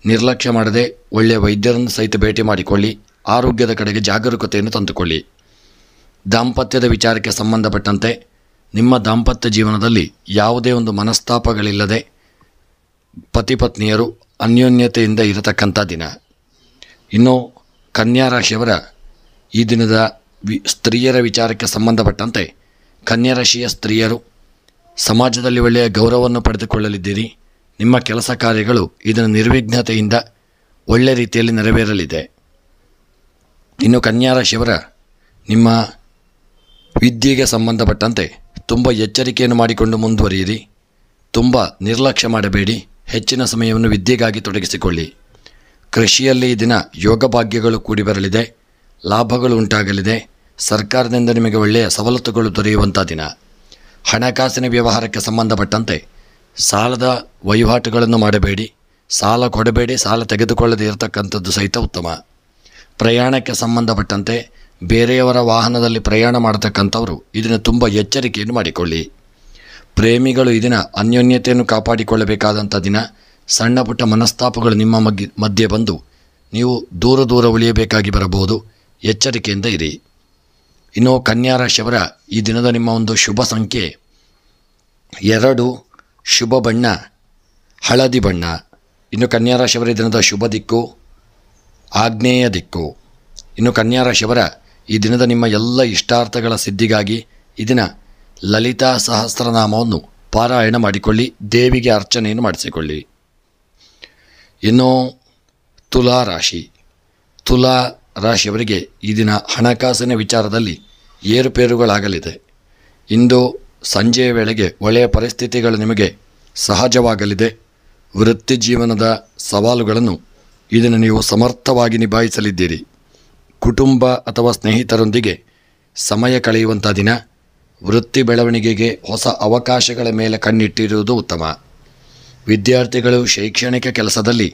ನಿರ್ಲಕ್ಷ್ಯ ಮಾಡದೆ ಒಳ್ಳೆಯ ವೈದ್ಯರನ್ನು ಸಹಿತ ಭೇಟಿ ಮಾಡಿಕೊಳ್ಳಿ. ಆರೋಗ್ಯದ ಕಡೆಗೆ ಜಾಗರೂಕತೆಯನ್ನು ತಂದುಕೊಳ್ಳಿ. ದಾಂಪತ್ಯದ ವಿಚಾರಕ್ಕೆ ಸಂಬಂಧಪಟ್ಟಂತೆ ನಿಮ್ಮ ದಾಂಪತ್ಯ ಜೀವನದಲ್ಲಿ ಯಾವುದೇ ಒಂದು ಮನಸ್ತಾಪಗಳಿಲ್ಲದೆ ಪತಿ ಪತ್ನಿಯರು ಅನ್ಯೋನ್ಯತೆಯಿಂದ ಇರತಕ್ಕಂಥ ದಿನ. ಇನ್ನು ಕನ್ಯಾ ರಾಶಿಯವರ ಈ ದಿನದ ಸ್ತ್ರೀಯರ ವಿಚಾರಕ್ಕೆ ಸಂಬಂಧಪಟ್ಟಂತೆ ಕನ್ಯಾ ರಾಶಿಯ ಸ್ತ್ರೀಯರು ಸಮಾಜದಲ್ಲಿ ಒಳ್ಳೆಯ ಗೌರವವನ್ನು ಪಡೆದುಕೊಳ್ಳಲಿದ್ದೀರಿ. ನಿಮ್ಮ ಕೆಲಸ ಕಾರ್ಯಗಳು ಇದನ್ನು ನಿರ್ವಿಘ್ನತೆಯಿಂದ ಒಳ್ಳೆ ರೀತಿಯಲ್ಲಿ ನೆರವೇರಲಿದೆ. ಇನ್ನು ಕನ್ಯಾ ರಾಶಿಯವರ ನಿಮ್ಮ ವಿದ್ಯೆಗೆ ಸಂಬಂಧಪಟ್ಟಂತೆ ತುಂಬ ಎಚ್ಚರಿಕೆಯನ್ನು ಮಾಡಿಕೊಂಡು ಮುಂದುವರಿಯಿರಿ. ತುಂಬ ನಿರ್ಲಕ್ಷ್ಯ ಮಾಡಬೇಡಿ. ಹೆಚ್ಚಿನ ಸಮಯವನ್ನು ವಿದ್ಯೆಗಾಗಿ ತೊಡಗಿಸಿಕೊಳ್ಳಿ. ಕೃಷಿಯಲ್ಲಿ ಈ ದಿನ ಯೋಗ ಭಾಗ್ಯಗಳು ಕೂಡಿ ಬರಲಿದೆ. ಲಾಭಗಳು ಉಂಟಾಗಲಿದೆ. ಸರ್ಕಾರದಿಂದ ನಿಮಗೆ ಒಳ್ಳೆಯ ಸವಲತ್ತುಗಳು ದೊರೆಯುವಂಥ ದಿನ. ಹಣಕಾಸಿನ ವ್ಯವಹಾರಕ್ಕೆ ಸಂಬಂಧಪಟ್ಟಂತೆ ಸಾಲದ ವಹಿವಾಟುಗಳನ್ನು ಮಾಡಬೇಡಿ. ಸಾಲ ಕೊಡಬೇಡಿ. ಸಾಲ ತೆಗೆದುಕೊಳ್ಳದೇ ಇರತಕ್ಕಂಥದ್ದು ಸಹಿತ ಉತ್ತಮ. ಪ್ರಯಾಣಕ್ಕೆ ಸಂಬಂಧಪಟ್ಟಂತೆ ಬೇರೆಯವರ ವಾಹನದಲ್ಲಿ ಪ್ರಯಾಣ ಮಾಡತಕ್ಕಂಥವರು ಇದನ್ನು ತುಂಬ ಎಚ್ಚರಿಕೆಯನ್ನು ಮಾಡಿಕೊಳ್ಳಿ. ಪ್ರೇಮಿಗಳು ಇದನ್ನು ಅನ್ಯೋನ್ಯತೆಯನ್ನು ಕಾಪಾಡಿಕೊಳ್ಳಬೇಕಾದಂಥ ದಿನ. ಸಣ್ಣ ಪುಟ್ಟ ಮನಸ್ತಾಪಗಳು ನಿಮ್ಮ ಮಧ್ಯೆ ಬಂದು ನೀವು ದೂರ ಉಳಿಯಬೇಕಾಗಿ ಬರಬಹುದು. ಎಚ್ಚರಿಕೆಯಿಂದ ಇರಿ. ಇನ್ನು ಕನ್ಯಾ ರಾಶಿಯವರ ಈ ದಿನದ ನಿಮ್ಮ ಒಂದು ಶುಭ ಸಂಖ್ಯೆ 2, ಶುಭ ಬಣ್ಣ ಹಳದಿ ಬಣ್ಣ. ಇನ್ನು ಕನ್ಯಾ ರಾಶಿಯವರ ಈ ದಿನದ ಶುಭ ದಿಕ್ಕು ಆಗ್ನೇಯ ದಿಕ್ಕು. ಇನ್ನು ಕನ್ಯಾ ರಾಶಿಯವರ ಈ ದಿನದ ನಿಮ್ಮ ಎಲ್ಲ ಇಷ್ಟಾರ್ಥಗಳ ಸಿದ್ಧಿಗಾಗಿ ಈ ದಿನ ಲಲಿತಾ ಸಹಸ್ರನಾಮವನ್ನು ಪಾರಾಯಣ ಮಾಡಿಕೊಳ್ಳಿ. ದೇವಿಗೆ ಅರ್ಚನೆಯನ್ನು ಮಾಡಿಸಿಕೊಳ್ಳಿ. ಇನ್ನು ತುಲಾ ರಾಶಿ. ತುಲಾ ರಾಶಿಯವರಿಗೆ ಈ ದಿನ ಹಣಕಾಸಿನ ವಿಚಾರದಲ್ಲಿ ಏರುಪೇರುಗಳಾಗಲಿದೆ. ಇಂದು ಸಂಜೆಯ ವೇಳೆಗೆ ಒಳ್ಳೆಯ ಪರಿಸ್ಥಿತಿಗಳು ನಿಮಗೆ ಸಹಜವಾಗಲಿದೆ. ವೃತ್ತಿ ಜೀವನದ ಸವಾಲುಗಳನ್ನು ಇದನ್ನು ನೀವು ಸಮರ್ಥವಾಗಿ ನಿಭಾಯಿಸಲಿದ್ದೀರಿ. ಕುಟುಂಬ ಅಥವಾ ಸ್ನೇಹಿತರೊಂದಿಗೆ ಸಮಯ ಕಳೆಯುವಂಥ ದಿನ. ವೃತ್ತಿ ಬೆಳವಣಿಗೆಗೆ ಹೊಸ ಅವಕಾಶಗಳ ಮೇಲೆ ಕಣ್ಣಿಟ್ಟಿರುವುದು ಉತ್ತಮ. ವಿದ್ಯಾರ್ಥಿಗಳು ಶೈಕ್ಷಣಿಕ ಕೆಲಸದಲ್ಲಿ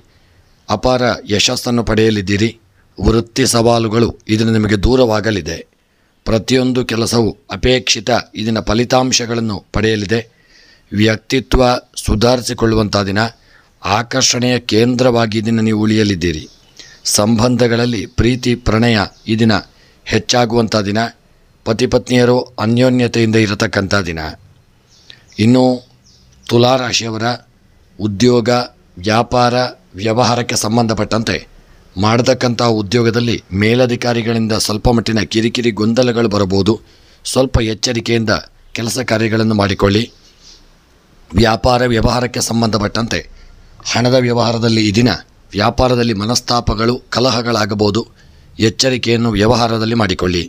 ಅಪಾರ ಯಶಸ್ಸನ್ನು ಪಡೆಯಲಿದ್ದೀರಿ. ವೃತ್ತಿ ಸವಾಲುಗಳು ಇದನ್ನು ನಿಮಗೆ ದೂರವಾಗಲಿದೆ. ಪ್ರತಿಯೊಂದು ಕೆಲಸವು ಅಪೇಕ್ಷಿತ ಇದನ್ನ ಫಲಿತಾಂಶಗಳನ್ನು ಪಡೆಯಲಿದೆ. ವ್ಯಕ್ತಿತ್ವ ಸುಧಾರಿಸಿಕೊಳ್ಳುವಂಥ ದಿನ. ಆಕರ್ಷಣೆಯ ಕೇಂದ್ರವಾಗಿ ಇದನ್ನು ನೀವು ಉಳಿಯಲಿದ್ದೀರಿ. ಸಂಬಂಧಗಳಲ್ಲಿ ಪ್ರೀತಿ ಪ್ರಣಯ ಈ ದಿನ ಹೆಚ್ಚಾಗುವಂಥ ದಿನ. ಪತಿ ಪತ್ನಿಯರು ಅನ್ಯೋನ್ಯತೆಯಿಂದ ಇರತಕ್ಕಂಥ ದಿನ. ಇನ್ನು ತುಲಾರಾಶಿಯವರ ಉದ್ಯೋಗ ವ್ಯಾಪಾರ ವ್ಯವಹಾರಕ್ಕೆ ಸಂಬಂಧಪಟ್ಟಂತೆ ಮಾಡತಕ್ಕಂಥ ಉದ್ಯೋಗದಲ್ಲಿ ಮೇಲಧಿಕಾರಿಗಳಿಂದ ಸ್ವಲ್ಪ ಮಟ್ಟಿನ ಕಿರಿಕಿರಿ ಗೊಂದಲಗಳು ಬರಬಹುದು. ಸ್ವಲ್ಪ ಎಚ್ಚರಿಕೆಯಿಂದ ಕೆಲಸ ಕಾರ್ಯಗಳನ್ನು ಮಾಡಿಕೊಳ್ಳಿ. ವ್ಯಾಪಾರ ವ್ಯವಹಾರಕ್ಕೆ ಸಂಬಂಧಪಟ್ಟಂತೆ ಹಣದ ವ್ಯವಹಾರದಲ್ಲಿ ಈ ದಿನ ವ್ಯಾಪಾರದಲ್ಲಿ ಮನಸ್ತಾಪಗಳು ಕಲಹಗಳಾಗಬಹುದು. ಎಚ್ಚರಿಕೆಯನ್ನು ವ್ಯವಹಾರದಲ್ಲಿ ಮಾಡಿಕೊಳ್ಳಿ.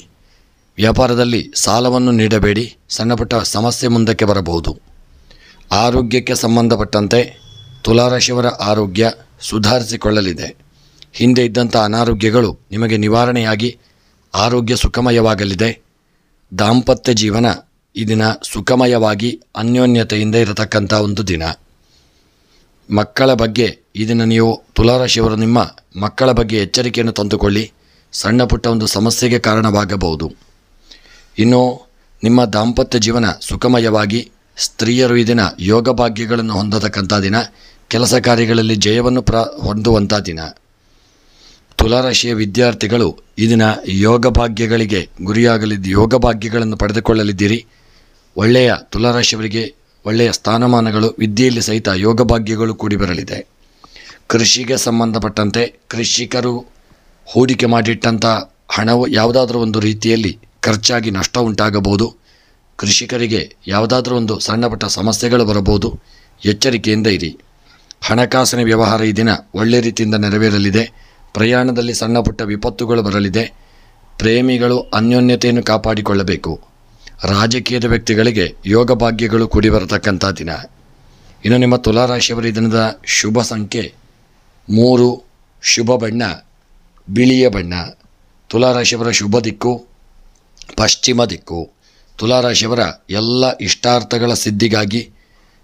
ವ್ಯಾಪಾರದಲ್ಲಿ ಸಾಲವನ್ನು ನೀಡಬೇಡಿ. ಸಣ್ಣಪುಟ್ಟ ಸಮಸ್ಯೆ ಮುಂದಕ್ಕೆ ಬರಬಹುದು. ಆರೋಗ್ಯಕ್ಕೆ ಸಂಬಂಧಪಟ್ಟಂತೆ ತುಲಾರಾಶಿಯವರ ಆರೋಗ್ಯ ಸುಧಾರಿಸಿಕೊಳ್ಳಲಿದೆ. ಹಿಂದೆ ಇದ್ದಂಥ ಅನಾರೋಗ್ಯಗಳು ನಿಮಗೆ ನಿವಾರಣೆಯಾಗಿ ಆರೋಗ್ಯ ಸುಖಮಯವಾಗಲಿದೆ. ದಾಂಪತ್ಯ ಜೀವನ ಈ ದಿನ ಸುಖಮಯವಾಗಿ ಅನ್ಯೋನ್ಯತೆಯಿಂದ ಇರತಕ್ಕಂಥ ಒಂದು ದಿನ. ಮಕ್ಕಳ ಬಗ್ಗೆ ಈ ದಿನ ನೀವು ತುಲಾರಾಶಿಯವರು ನಿಮ್ಮ ಮಕ್ಕಳ ಬಗ್ಗೆ ಎಚ್ಚರಿಕೆಯನ್ನು ತಂದುಕೊಳ್ಳಿ. ಸಣ್ಣ ಪುಟ್ಟ ಒಂದು ಸಮಸ್ಯೆಗೆ ಕಾರಣವಾಗಬಹುದು. ಇನ್ನು ನಿಮ್ಮ ದಾಂಪತ್ಯ ಜೀವನ ಸುಖಮಯವಾಗಿ ಸ್ತ್ರೀಯರು ಈ ದಿನ ಯೋಗ ಭಾಗ್ಯಗಳನ್ನು ಹೊಂದತಕ್ಕಂಥ ದಿನ. ಕೆಲಸ ಕಾರ್ಯಗಳಲ್ಲಿ ಜಯವನ್ನು ಹೊಂದುವಂಥ ದಿನ. ತುಲಾರಾಶಿಯ ವಿದ್ಯಾರ್ಥಿಗಳು ಈ ದಿನ ಯೋಗ ಭಾಗ್ಯಗಳಿಗೆ ಯೋಗ ಭಾಗ್ಯಗಳನ್ನು ಪಡೆದುಕೊಳ್ಳಲಿದ್ದೀರಿ. ಒಳ್ಳೆಯ ತುಲಾರಾಶಿಯವರಿಗೆ ಒಳ್ಳೆಯ ಸ್ಥಾನಮಾನಗಳು ವಿದ್ಯೆಯಲ್ಲಿ ಸಹಿತ ಯೋಗ ಭಾಗ್ಯಗಳು ಕೂಡಿ ಬರಲಿದೆ. ಕೃಷಿಗೆ ಸಂಬಂಧಪಟ್ಟಂತೆ ಕೃಷಿಕರು ಹೂಡಿಕೆ ಮಾಡಿಟ್ಟಂಥ ಹಣವು ಯಾವುದಾದ್ರೂ ಒಂದು ರೀತಿಯಲ್ಲಿ ಖರ್ಚಾಗಿ ನಷ್ಟ ಉಂಟಾಗಬಹುದು. ಕೃಷಿಕರಿಗೆ ಯಾವುದಾದ್ರೂ ಒಂದು ಸಣ್ಣ ಪುಟ್ಟ ಸಮಸ್ಯೆಗಳು ಬರಬಹುದು. ಎಚ್ಚರಿಕೆಯಿಂದ ಇರಿ. ಹಣಕಾಸಿನ ವ್ಯವಹಾರ ಈ ದಿನ ಒಳ್ಳೆ ರೀತಿಯಿಂದ ನೆರವೇರಲಿದೆ. ಪ್ರಯಾಣದಲ್ಲಿ ಸಣ್ಣ ಪುಟ್ಟ ವಿಪತ್ತುಗಳು ಬರಲಿದೆ. ಪ್ರೇಮಿಗಳು ಅನ್ಯೋನ್ಯತೆಯನ್ನು ಕಾಪಾಡಿಕೊಳ್ಳಬೇಕು. ರಾಜಕೀಯದ ವ್ಯಕ್ತಿಗಳಿಗೆ ಯೋಗ ಭಾಗ್ಯಗಳು ಕೂಡಿ ಬರತಕ್ಕಂಥ ದಿನ. ಇನ್ನು ನಿಮ್ಮ ತುಲಾರಾಶಿಯವರ ದಿನದ ಶುಭ ಸಂಖ್ಯೆ 3, ಶುಭ ಬಣ್ಣ ಬಿಳಿಯ ಬಣ್ಣ. ತುಲಾರಾಶಿಯವರ ಶುಭ ದಿಕ್ಕು ಪಶ್ಚಿಮ ದಿಕ್ಕು. ತುಲಾರಾಶಿಯವರ ಎಲ್ಲ ಇಷ್ಟಾರ್ಥಗಳ ಸಿದ್ಧಿಗಾಗಿ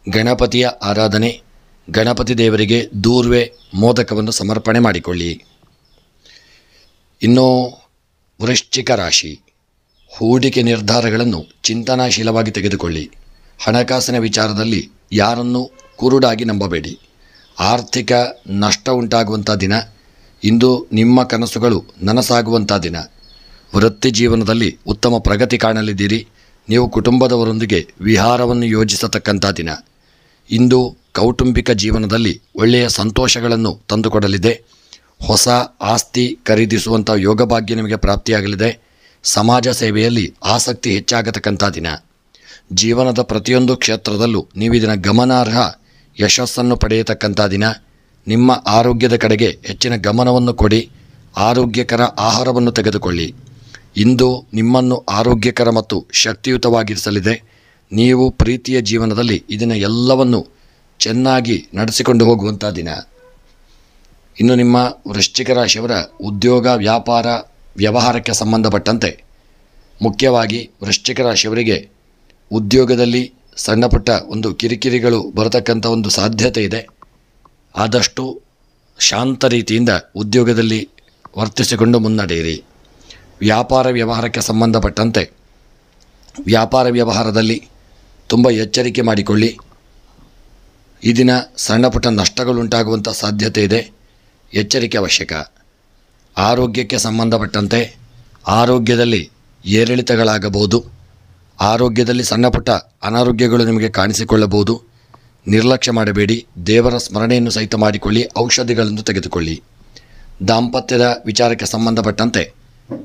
ಗಣಪತಿಯ ಆರಾಧನೆ. ಗಣಪತಿ ದೇವರಿಗೆ ದೂರ್ವೆ ಮೋದಕವನ್ನು ಸಮರ್ಪಣೆ ಮಾಡಿಕೊಳ್ಳಿ. ಇನ್ನು ವೃಶ್ಚಿಕ ರಾಶಿ, ಹೂಡಿಕೆ ನಿರ್ಧಾರಗಳನ್ನು ಚಿಂತನಾಶೀಲವಾಗಿ ತೆಗೆದುಕೊಳ್ಳಿ. ಹಣಕಾಸಿನ ವಿಚಾರದಲ್ಲಿ ಯಾರನ್ನೂ ಕುರುಡಾಗಿ ನಂಬಬೇಡಿ. ಆರ್ಥಿಕ ನಷ್ಟ ಉಂಟಾಗುವಂಥ ದಿನ. ಇಂದು ನಿಮ್ಮ ಕನಸುಗಳು ನನಸಾಗುವಂಥ ದಿನ. ವೃತ್ತಿ ಜೀವನದಲ್ಲಿ ಉತ್ತಮ ಪ್ರಗತಿ ಕಾಣಲಿದ್ದೀರಿ. ನೀವು ಕುಟುಂಬದವರೊಂದಿಗೆ ವಿಹಾರವನ್ನು ಯೋಜಿಸತಕ್ಕಂಥ ದಿನ. ಇಂದು ಕೌಟುಂಬಿಕ ಜೀವನದಲ್ಲಿ ಒಳ್ಳೆಯ ಸಂತೋಷಗಳನ್ನು ತಂದುಕೊಡಲಿದೆ. ಹೊಸ ಆಸ್ತಿ ಖರೀದಿಸುವಂಥ ಯೋಗಭಾಗ್ಯ ನಿಮಗೆ ಪ್ರಾಪ್ತಿಯಾಗಲಿದೆ. ಸಮಾಜ ಸೇವೆಯಲ್ಲಿ ಆಸಕ್ತಿ ಹೆಚ್ಚಾಗತಕ್ಕಂಥ ದಿನ. ಜೀವನದ ಪ್ರತಿಯೊಂದು ಕ್ಷೇತ್ರದಲ್ಲೂ ನೀವಿದಿನ ಗಮನಾರ್ಹ ಯಶಸ್ಸನ್ನು ಪಡೆಯತಕ್ಕಂಥ ದಿನ. ನಿಮ್ಮ ಆರೋಗ್ಯದ ಕಡೆಗೆ ಹೆಚ್ಚಿನ ಗಮನವನ್ನು ಕೊಡಿ. ಆರೋಗ್ಯಕರ ಆಹಾರವನ್ನು ತೆಗೆದುಕೊಳ್ಳಿ. ಇಂದು ನಿಮ್ಮನ್ನು ಆರೋಗ್ಯಕರ ಮತ್ತು ಶಕ್ತಿಯುತವಾಗಿರಿಸಲಿದೆ. ನೀವು ಪ್ರೀತಿಯ ಜೀವನದಲ್ಲಿ ಇದನ್ನು ಎಲ್ಲವನ್ನು ಚೆನ್ನಾಗಿ ನಡೆಸಿಕೊಂಡು ಹೋಗುವಂಥ ದಿನ. ಇನ್ನು ನಿಮ್ಮ ವೃಶ್ಚಿಕ ರಾಶಿಯವರ ಉದ್ಯೋಗ, ವ್ಯಾಪಾರ, ವ್ಯವಹಾರಕ್ಕೆ ಸಂಬಂಧಪಟ್ಟಂತೆ ಮುಖ್ಯವಾಗಿ ವೃಶ್ಚಿಕ ರಾಶಿಯವರಿಗೆ ಉದ್ಯೋಗದಲ್ಲಿ ಸಣ್ಣ ಪುಟ್ಟ ಒಂದು ಕಿರಿಕಿರಿಗಳು ಬರತಕ್ಕಂಥ ಒಂದು ಸಾಧ್ಯತೆ ಇದೆ. ಆದಷ್ಟು ಶಾಂತ ರೀತಿಯಿಂದ ಉದ್ಯೋಗದಲ್ಲಿ ವರ್ತಿಸಿಕೊಂಡು ಮುನ್ನಡೆಯಿರಿ. ವ್ಯಾಪಾರ ವ್ಯವಹಾರಕ್ಕೆ ಸಂಬಂಧಪಟ್ಟಂತೆ ವ್ಯಾಪಾರ ವ್ಯವಹಾರದಲ್ಲಿ ತುಂಬ ಎಚ್ಚರಿಕೆ ಮಾಡಿಕೊಳ್ಳಿ. ಈ ದಿನ ಸಣ್ಣ ಪುಟ್ಟ ನಷ್ಟಗಳುಂಟಾಗುವಂಥ ಸಾಧ್ಯತೆ ಇದೆ. ಎಚ್ಚರಿಕೆ ಅವಶ್ಯಕ. ಆರೋಗ್ಯಕ್ಕೆ ಸಂಬಂಧಪಟ್ಟಂತೆ ಆರೋಗ್ಯದಲ್ಲಿ ಏರಿಳಿತಗಳಾಗಬಹುದು. ಆರೋಗ್ಯದಲ್ಲಿ ಸಣ್ಣ ಪುಟ್ಟ ಅನಾರೋಗ್ಯಗಳು ನಿಮಗೆ ಕಾಣಿಸಿಕೊಳ್ಳಬಹುದು. ನಿರ್ಲಕ್ಷ್ಯ ಮಾಡಬೇಡಿ. ದೇವರ ಸ್ಮರಣೆಯನ್ನು ಸಹಿತ ಮಾಡಿಕೊಳ್ಳಿ. ಔಷಧಿಗಳನ್ನು ತೆಗೆದುಕೊಳ್ಳಿ. ದಾಂಪತ್ಯದ ವಿಚಾರಕ್ಕೆ ಸಂಬಂಧಪಟ್ಟಂತೆ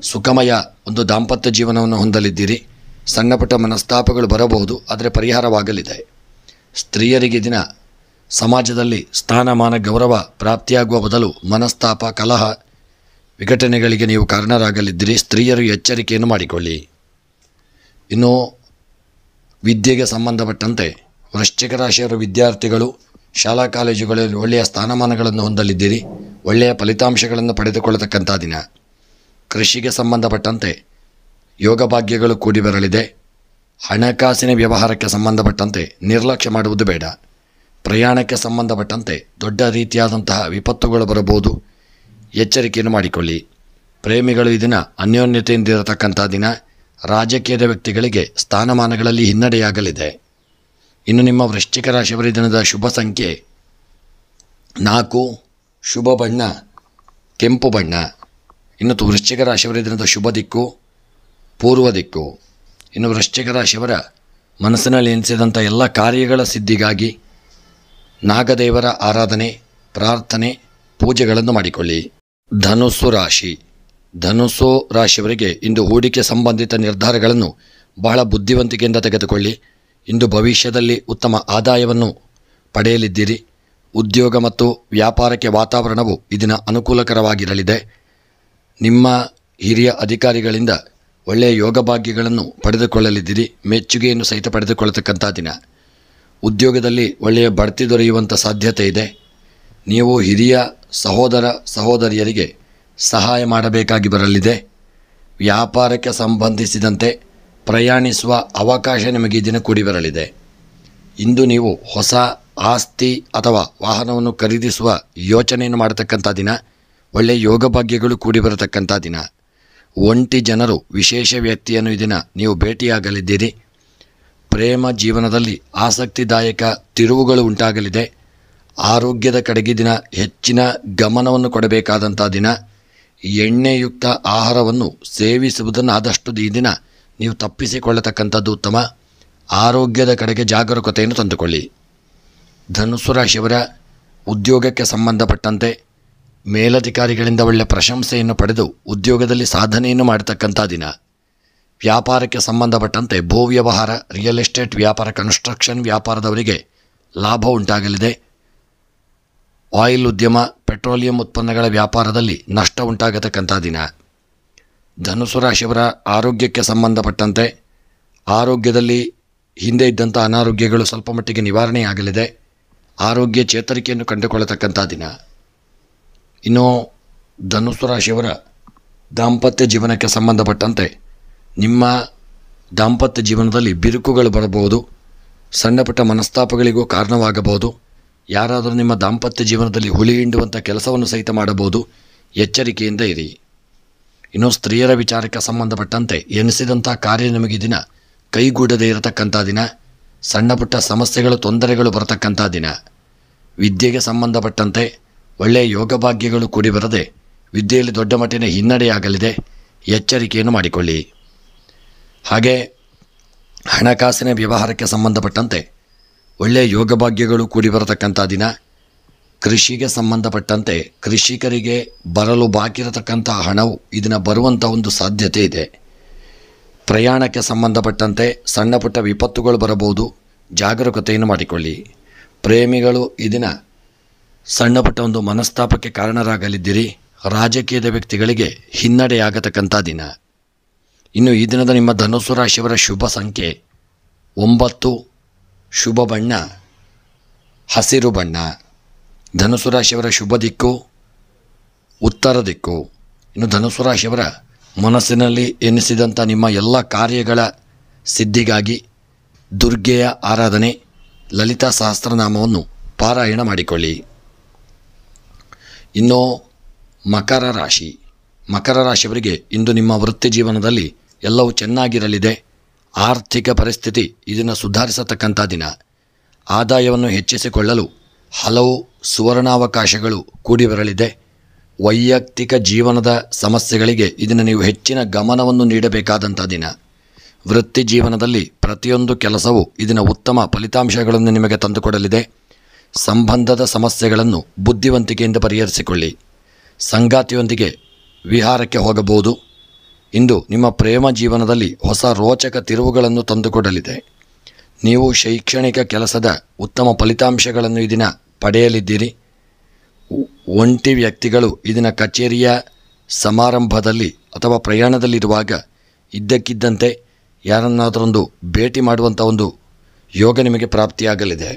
ಸುಖಮಯ ಒಂದು ದಾಂಪತ್ಯ ಜೀವನವನ್ನು ಹೊಂದಲಿದ್ದೀರಿ. ಸಣ್ಣ ಪುಟ್ಟ ಮನಸ್ತಾಪಗಳು ಬರಬಹುದು, ಆದರೆ ಪರಿಹಾರವಾಗಲಿದೆ. ಸ್ತ್ರೀಯರಿಗೆ ದಿನ ಸಮಾಜದಲ್ಲಿ ಸ್ಥಾನಮಾನ, ಗೌರವ ಪ್ರಾಪ್ತಿಯಾಗುವ ಬದಲು ಮನಸ್ತಾಪ, ಕಲಹ, ವಿಘಟನೆಗಳಿಗೆ ನೀವು ಕಾರಣರಾಗಲಿದ್ದೀರಿ. ಸ್ತ್ರೀಯರು ಎಚ್ಚರಿಕೆಯನ್ನು ಮಾಡಿಕೊಳ್ಳಿ. ಇನ್ನು ವಿದ್ಯೆಗೆ ಸಂಬಂಧಪಟ್ಟಂತೆ ವೃಶ್ಚಿಕ ರಾಶಿಯವರ ವಿದ್ಯಾರ್ಥಿಗಳು ಶಾಲಾ ಕಾಲೇಜುಗಳಲ್ಲಿ ಒಳ್ಳೆಯ ಸ್ಥಾನಮಾನಗಳನ್ನು ಹೊಂದಲಿದ್ದೀರಿ. ಒಳ್ಳೆಯ ಫಲಿತಾಂಶಗಳನ್ನು ಪಡೆದುಕೊಳ್ಳತಕ್ಕಂಥ ದಿನ. ಕೃಷಿಗೆ ಸಂಬಂಧಪಟ್ಟಂತೆ ಯೋಗಭಾಗ್ಯಗಳು ಕೂಡಿ ಬರಲಿದೆ. ಹಣಕಾಸಿನ ವ್ಯವಹಾರಕ್ಕೆ ಸಂಬಂಧಪಟ್ಟಂತೆ ನಿರ್ಲಕ್ಷ್ಯ ಮಾಡುವುದು ಬೇಡ. ಪ್ರಯಾಣಕ್ಕೆ ಸಂಬಂಧಪಟ್ಟಂತೆ ದೊಡ್ಡ ರೀತಿಯಾದಂತಹ ವಿಪತ್ತುಗಳು ಬರಬಹುದು. ಎಚ್ಚರಿಕೆಯನ್ನು ಮಾಡಿಕೊಳ್ಳಿ. ಪ್ರೇಮಿಗಳು ಈ ದಿನ ಅನ್ಯೋನ್ಯತೆಯಿಂದಿರತಕ್ಕಂಥ ದಿನ. ರಾಜಕೀಯದ ವ್ಯಕ್ತಿಗಳಿಗೆ ಸ್ಥಾನಮಾನಗಳಲ್ಲಿ ಹಿನ್ನಡೆಯಾಗಲಿದೆ. ಇನ್ನು ನಿಮ್ಮ ವೃಶ್ಚಿಕ ರಾಶಿಯವರ ದಿನದ ಶುಭ ಸಂಖ್ಯೆ 4, ಶುಭ ಬಣ್ಣ ಕೆಂಪು ಬಣ್ಣ. ಇನ್ನು ವೃಶ್ಚಿಕ ರಾಶಿಯವರ ದಿನದ ಶುಭ ದಿಕ್ಕು ಪೂರ್ವ ದಿಕ್ಕು. ಇನ್ನು ವೃಶ್ಚಿಕ ರಾಶಿಯವರ ಮನಸ್ಸಿನಲ್ಲಿ ಎನಿಸಿದಂಥ ಎಲ್ಲ ಕಾರ್ಯಗಳ ಸಿದ್ಧಿಗಾಗಿ ನಾಗದೇವರ ಆರಾಧನೆ, ಪ್ರಾರ್ಥನೆ, ಪೂಜೆಗಳನ್ನು ಮಾಡಿಕೊಳ್ಳಿ. ಧನುಸ್ಸು ರಾಶಿ. ಧನುಸ್ಸು ರಾಶಿಯವರಿಗೆ ಇಂದು ಹೂಡಿಕೆ ಸಂಬಂಧಿತ ನಿರ್ಧಾರಗಳನ್ನು ಬಹಳ ಬುದ್ಧಿವಂತಿಕೆಯಿಂದ ತೆಗೆದುಕೊಳ್ಳಿ. ಇಂದು ಭವಿಷ್ಯದಲ್ಲಿ ಉತ್ತಮ ಆದಾಯವನ್ನು ಪಡೆಯಲಿದ್ದೀರಿ. ಉದ್ಯೋಗ ಮತ್ತು ವ್ಯಾಪಾರಕ್ಕೆ ವಾತಾವರಣವು ಇದನ್ನು ಅನುಕೂಲಕರವಾಗಿರಲಿದೆ. ನಿಮ್ಮ ಹಿರಿಯ ಅಧಿಕಾರಿಗಳಿಂದ ಒಳ್ಳೆಯ ಯೋಗಭಾಗ್ಯಗಳನ್ನು ಪಡೆದುಕೊಳ್ಳಲಿದ್ದೀರಿ. ಮೆಚ್ಚುಗೆಯನ್ನು ಸಹಿತ ಪಡೆದುಕೊಳ್ಳತಕ್ಕಂಥ ದಿನ. ಉದ್ಯೋಗದಲ್ಲಿ ಒಳ್ಳೆಯ ಬಡ್ತಿ ದೊರೆಯುವಂಥ ಸಾಧ್ಯತೆ ಇದೆ. ನೀವು ಹಿರಿಯ ಸಹೋದರ ಸಹೋದರಿಯರಿಗೆ ಸಹಾಯ ಮಾಡಬೇಕಾಗಿ ಬರಲಿದೆ. ವ್ಯಾಪಾರಕ್ಕೆ ಸಂಬಂಧಿಸಿದಂತೆ ಪ್ರಯಾಣಿಸುವ ಅವಕಾಶ ನಿಮಗೆ ಈ ದಿನ ಕೂಡಿ ಬರಲಿದೆ. ಇಂದು ನೀವು ಹೊಸ ಆಸ್ತಿ ಅಥವಾ ವಾಹನವನ್ನು ಖರೀದಿಸುವ ಯೋಚನೆಯನ್ನು ಮಾಡತಕ್ಕಂಥ ದಿನ. ಒಳ್ಳೆಯ ಯೋಗಭಾಗ್ಯಗಳು ಕೂಡಿ ಬರತಕ್ಕಂಥ ದಿನ. ಒಂಟಿ ಜನರು, ವಿಶೇಷ ವ್ಯಕ್ತಿಯನ್ನು ಈ ದಿನ ನೀವು ಭೇಟಿಯಾಗಲಿದ್ದೀರಿ. ಪ್ರೇಮ ಜೀವನದಲ್ಲಿ ಆಸಕ್ತಿದಾಯಕ ತಿರುವುಗಳು ಉಂಟಾಗಲಿದೆ. ಆರೋಗ್ಯದ ಕಡೆಗೆ ದಿನ ಹೆಚ್ಚಿನ ಗಮನವನ್ನು ಕೊಡಬೇಕಾದಂಥ ದಿನ. ಎಣ್ಣೆಯುಕ್ತ ಆಹಾರವನ್ನು ಸೇವಿಸುವುದನ್ನು ಆದಷ್ಟು ಈ ದಿನ ನೀವು ತಪ್ಪಿಸಿಕೊಳ್ಳತಕ್ಕಂಥದ್ದು ಉತ್ತಮ. ಆರೋಗ್ಯದ ಕಡೆಗೆ ಜಾಗರೂಕತೆಯನ್ನು ತಂದುಕೊಳ್ಳಿ. ಧನುಸ್ಸು ರಾಶಿಯವರ ಉದ್ಯೋಗಕ್ಕೆ ಸಂಬಂಧಪಟ್ಟಂತೆ ಮೇಲಧಿಕಾರಿಗಳಿಂದ ಒಳ್ಳೆಯ ಪ್ರಶಂಸೆಯನ್ನು ಪಡೆದು ಉದ್ಯೋಗದಲ್ಲಿ ಸಾಧನೆಯನ್ನು ಮಾಡತಕ್ಕಂಥ ದಿನ. ವ್ಯಾಪಾರಕ್ಕೆ ಸಂಬಂಧಪಟ್ಟಂತೆ ಭೂ ವ್ಯವಹಾರ, ರಿಯಲ್ ಎಸ್ಟೇಟ್ ವ್ಯಾಪಾರ, ಕನ್ಸ್ಟ್ರಕ್ಷನ್ ವ್ಯಾಪಾರದವರಿಗೆ ಲಾಭ ಉಂಟಾಗಲಿದೆ. ಆಯಿಲ್ ಉದ್ಯಮ, ಪೆಟ್ರೋಲಿಯಂ ಉತ್ಪನ್ನಗಳ ವ್ಯಾಪಾರದಲ್ಲಿ ನಷ್ಟ ಉಂಟಾಗತಕ್ಕಂಥ ದಿನ. ಧನುಸ್ಸು ರಾಶಿಯವರ ಆರೋಗ್ಯಕ್ಕೆ ಸಂಬಂಧಪಟ್ಟಂತೆ ಆರೋಗ್ಯದಲ್ಲಿ ಹಿಂದೆ ಇದ್ದಂಥ ಅನಾರೋಗ್ಯಗಳು ಸ್ವಲ್ಪ ಮಟ್ಟಿಗೆ ನಿವಾರಣೆಯಾಗಲಿದೆ. ಆರೋಗ್ಯ ಚೇತರಿಕೆಯನ್ನು ಕಂಡುಕೊಳ್ಳತಕ್ಕಂಥ ದಿನ. ಇನ್ನು ಧನುಸ್ಸು ರಾಶಿಯವರ ದಾಂಪತ್ಯ ಜೀವನಕ್ಕೆ ಸಂಬಂಧಪಟ್ಟಂತೆ ನಿಮ್ಮ ದಾಂಪತ್ಯ ಜೀವನದಲ್ಲಿ ಬಿರುಕುಗಳು ಬರಬಹುದು. ಸಣ್ಣ ಪುಟ್ಟ ಮನಸ್ತಾಪಗಳಿಗೂ ಕಾರಣವಾಗಬಹುದು. ಯಾರಾದರೂ ನಿಮ್ಮ ದಾಂಪತ್ಯ ಜೀವನದಲ್ಲಿ ಹುಳಿ ಹಿಂಡುವಂಥ ಕೆಲಸವನ್ನು ಸಹಿತ ಮಾಡಬಹುದು. ಎಚ್ಚರಿಕೆಯಿಂದ ಇರಿ. ಇನ್ನು ಸ್ತ್ರೀಯರ ವಿಚಾರಕ್ಕೆ ಸಂಬಂಧಪಟ್ಟಂತೆ ಎನಿಸಿದಂಥ ಕಾರ್ಯ ನಿಮಗೆ ದಿನ ಕೈಗೂಡದೇ ಇರತಕ್ಕಂಥ ದಿನ. ಸಣ್ಣ ಪುಟ್ಟ ಸಮಸ್ಯೆಗಳು, ತೊಂದರೆಗಳು ಬರತಕ್ಕಂಥ ದಿನ. ವಿದ್ಯೆಗೆ ಸಂಬಂಧಪಟ್ಟಂತೆ ಒಳ್ಳೆಯ ಯೋಗ ಭಾಗ್ಯಗಳು ಕೂಡಿ ಬರದೆ ವಿದ್ಯೆಯಲ್ಲಿ ದೊಡ್ಡ ಮಟ್ಟಿನ ಹಿನ್ನಡೆಯಾಗಲಿದೆ. ಎಚ್ಚರಿಕೆಯನ್ನು ಮಾಡಿಕೊಳ್ಳಿ. ಹಾಗೆ ಹಣಕಾಸಿನ ವ್ಯವಹಾರಕ್ಕೆ ಸಂಬಂಧಪಟ್ಟಂತೆ ಒಳ್ಳೆಯ ಯೋಗ ಭಾಗ್ಯಗಳು ಕೂಡಿ ಬರತಕ್ಕಂಥ ದಿನ. ಕೃಷಿಗೆ ಸಂಬಂಧಪಟ್ಟಂತೆ ಕೃಷಿಕರಿಗೆ ಬರಲು ಬಾಕಿ ಇರತಕ್ಕಂಥ ಹಣವು ಇದನ್ನು ಬರುವಂಥ ಒಂದು ಸಾಧ್ಯತೆ ಇದೆ. ಪ್ರಯಾಣಕ್ಕೆ ಸಂಬಂಧಪಟ್ಟಂತೆ ಸಣ್ಣ ಪುಟ್ಟ ವಿಪತ್ತುಗಳು ಬರಬಹುದು. ಜಾಗರೂಕತೆಯನ್ನು ಮಾಡಿಕೊಳ್ಳಿ. ಪ್ರೇಮಿಗಳು ಇದನ್ನು ಸಣ್ಣ ಪುಟ್ಟ ಒಂದು ಮನಸ್ತಾಪಕ್ಕೆ ಕಾರಣರಾಗಲಿದ್ದೀರಿ. ರಾಜಕೀಯದ ವ್ಯಕ್ತಿಗಳಿಗೆ ಹಿನ್ನಡೆಯಾಗತಕ್ಕಂಥ ದಿನ. ಇನ್ನು ಈ ದಿನದ ನಿಮ್ಮ ಧನುಸ್ಸು ರಾಶಿಯವರ ಶುಭ ಸಂಖ್ಯೆ 9. ಶುಭ ಬಣ್ಣ ಹಸಿರು ಬಣ್ಣ. ಧನುಸ್ಸು ರಾಶಿಯವರ ಶುಭ ದಿಕ್ಕು ಉತ್ತರ ದಿಕ್ಕು. ಇನ್ನು ಧನುಸ್ಸು ರಾಶಿಯವರ ಮನಸ್ಸಿನಲ್ಲಿ ಎನಿಸಿದಂಥ ನಿಮ್ಮ ಎಲ್ಲ ಕಾರ್ಯಗಳ ಸಿದ್ಧಿಗಾಗಿ ದುರ್ಗೆಯ ಆರಾಧನೆ, ಲಲಿತಾ ಸಹಸ್ರನಾಮವನ್ನು ಪಾರಾಯಣ ಮಾಡಿಕೊಳ್ಳಿ. ಇನ್ನು ಮಕರ ರಾಶಿ. ಮಕರ ರಾಶಿಯವರಿಗೆ ಇಂದು ನಿಮ್ಮ ವೃತ್ತಿ ಜೀವನದಲ್ಲಿ ಎಲ್ಲವೂ ಚೆನ್ನಾಗಿರಲಿದೆ. ಆರ್ಥಿಕ ಪರಿಸ್ಥಿತಿ ಇದನ್ನು ಸುಧಾರಿಸತಕ್ಕಂಥ ದಿನ. ಆದಾಯವನ್ನು ಹೆಚ್ಚಿಸಿಕೊಳ್ಳಲು ಹಲವು ಸುವರ್ಣಾವಕಾಶಗಳು ಕೂಡಿ ಬರಲಿದೆ. ವೈಯಕ್ತಿಕ ಜೀವನದ ಸಮಸ್ಯೆಗಳಿಗೆ ಇದನ್ನು ನೀವು ಹೆಚ್ಚಿನ ಗಮನವನ್ನು ನೀಡಬೇಕಾದಂಥ ದಿನ. ವೃತ್ತಿ ಜೀವನದಲ್ಲಿ ಪ್ರತಿಯೊಂದು ಕೆಲಸವೂ ಇದನ್ನು ಉತ್ತಮ ಫಲಿತಾಂಶಗಳನ್ನು ನಿಮಗೆ ತಂದುಕೊಡಲಿದೆ. ಸಂಬಂಧದ ಸಮಸ್ಯೆಗಳನ್ನು ಬುದ್ಧಿವಂತಿಕೆಯಿಂದ ಪರಿಹರಿಸಿಕೊಳ್ಳಿ. ಸಂಗಾತಿಯೊಂದಿಗೆ ವಿಹಾರಕ್ಕೆ ಹೋಗಬಹುದು. ಇಂದು ನಿಮ್ಮ ಪ್ರೇಮ ಜೀವನದಲ್ಲಿ ಹೊಸ ರೋಚಕ ತಿರುವುಗಳನ್ನು ತಂದುಕೊಡಲಿದೆ. ನೀವು ಶೈಕ್ಷಣಿಕ ಕೆಲಸದ ಉತ್ತಮ ಫಲಿತಾಂಶಗಳನ್ನು ಈ ದಿನ ಪಡೆಯಲಿದ್ದೀರಿ. ಒಂಟಿ ವ್ಯಕ್ತಿಗಳು ಇದನ್ನು ಕಚೇರಿಯ ಸಮಾರಂಭದಲ್ಲಿ ಅಥವಾ ಪ್ರಯಾಣದಲ್ಲಿರುವಾಗ ಇದ್ದಕ್ಕಿದ್ದಂತೆ ಯಾರನ್ನಾದರೊಂದು ಭೇಟಿ ಮಾಡುವಂಥ ಒಂದು ಯೋಗ ನಿಮಗೆ ಪ್ರಾಪ್ತಿಯಾಗಲಿದೆ.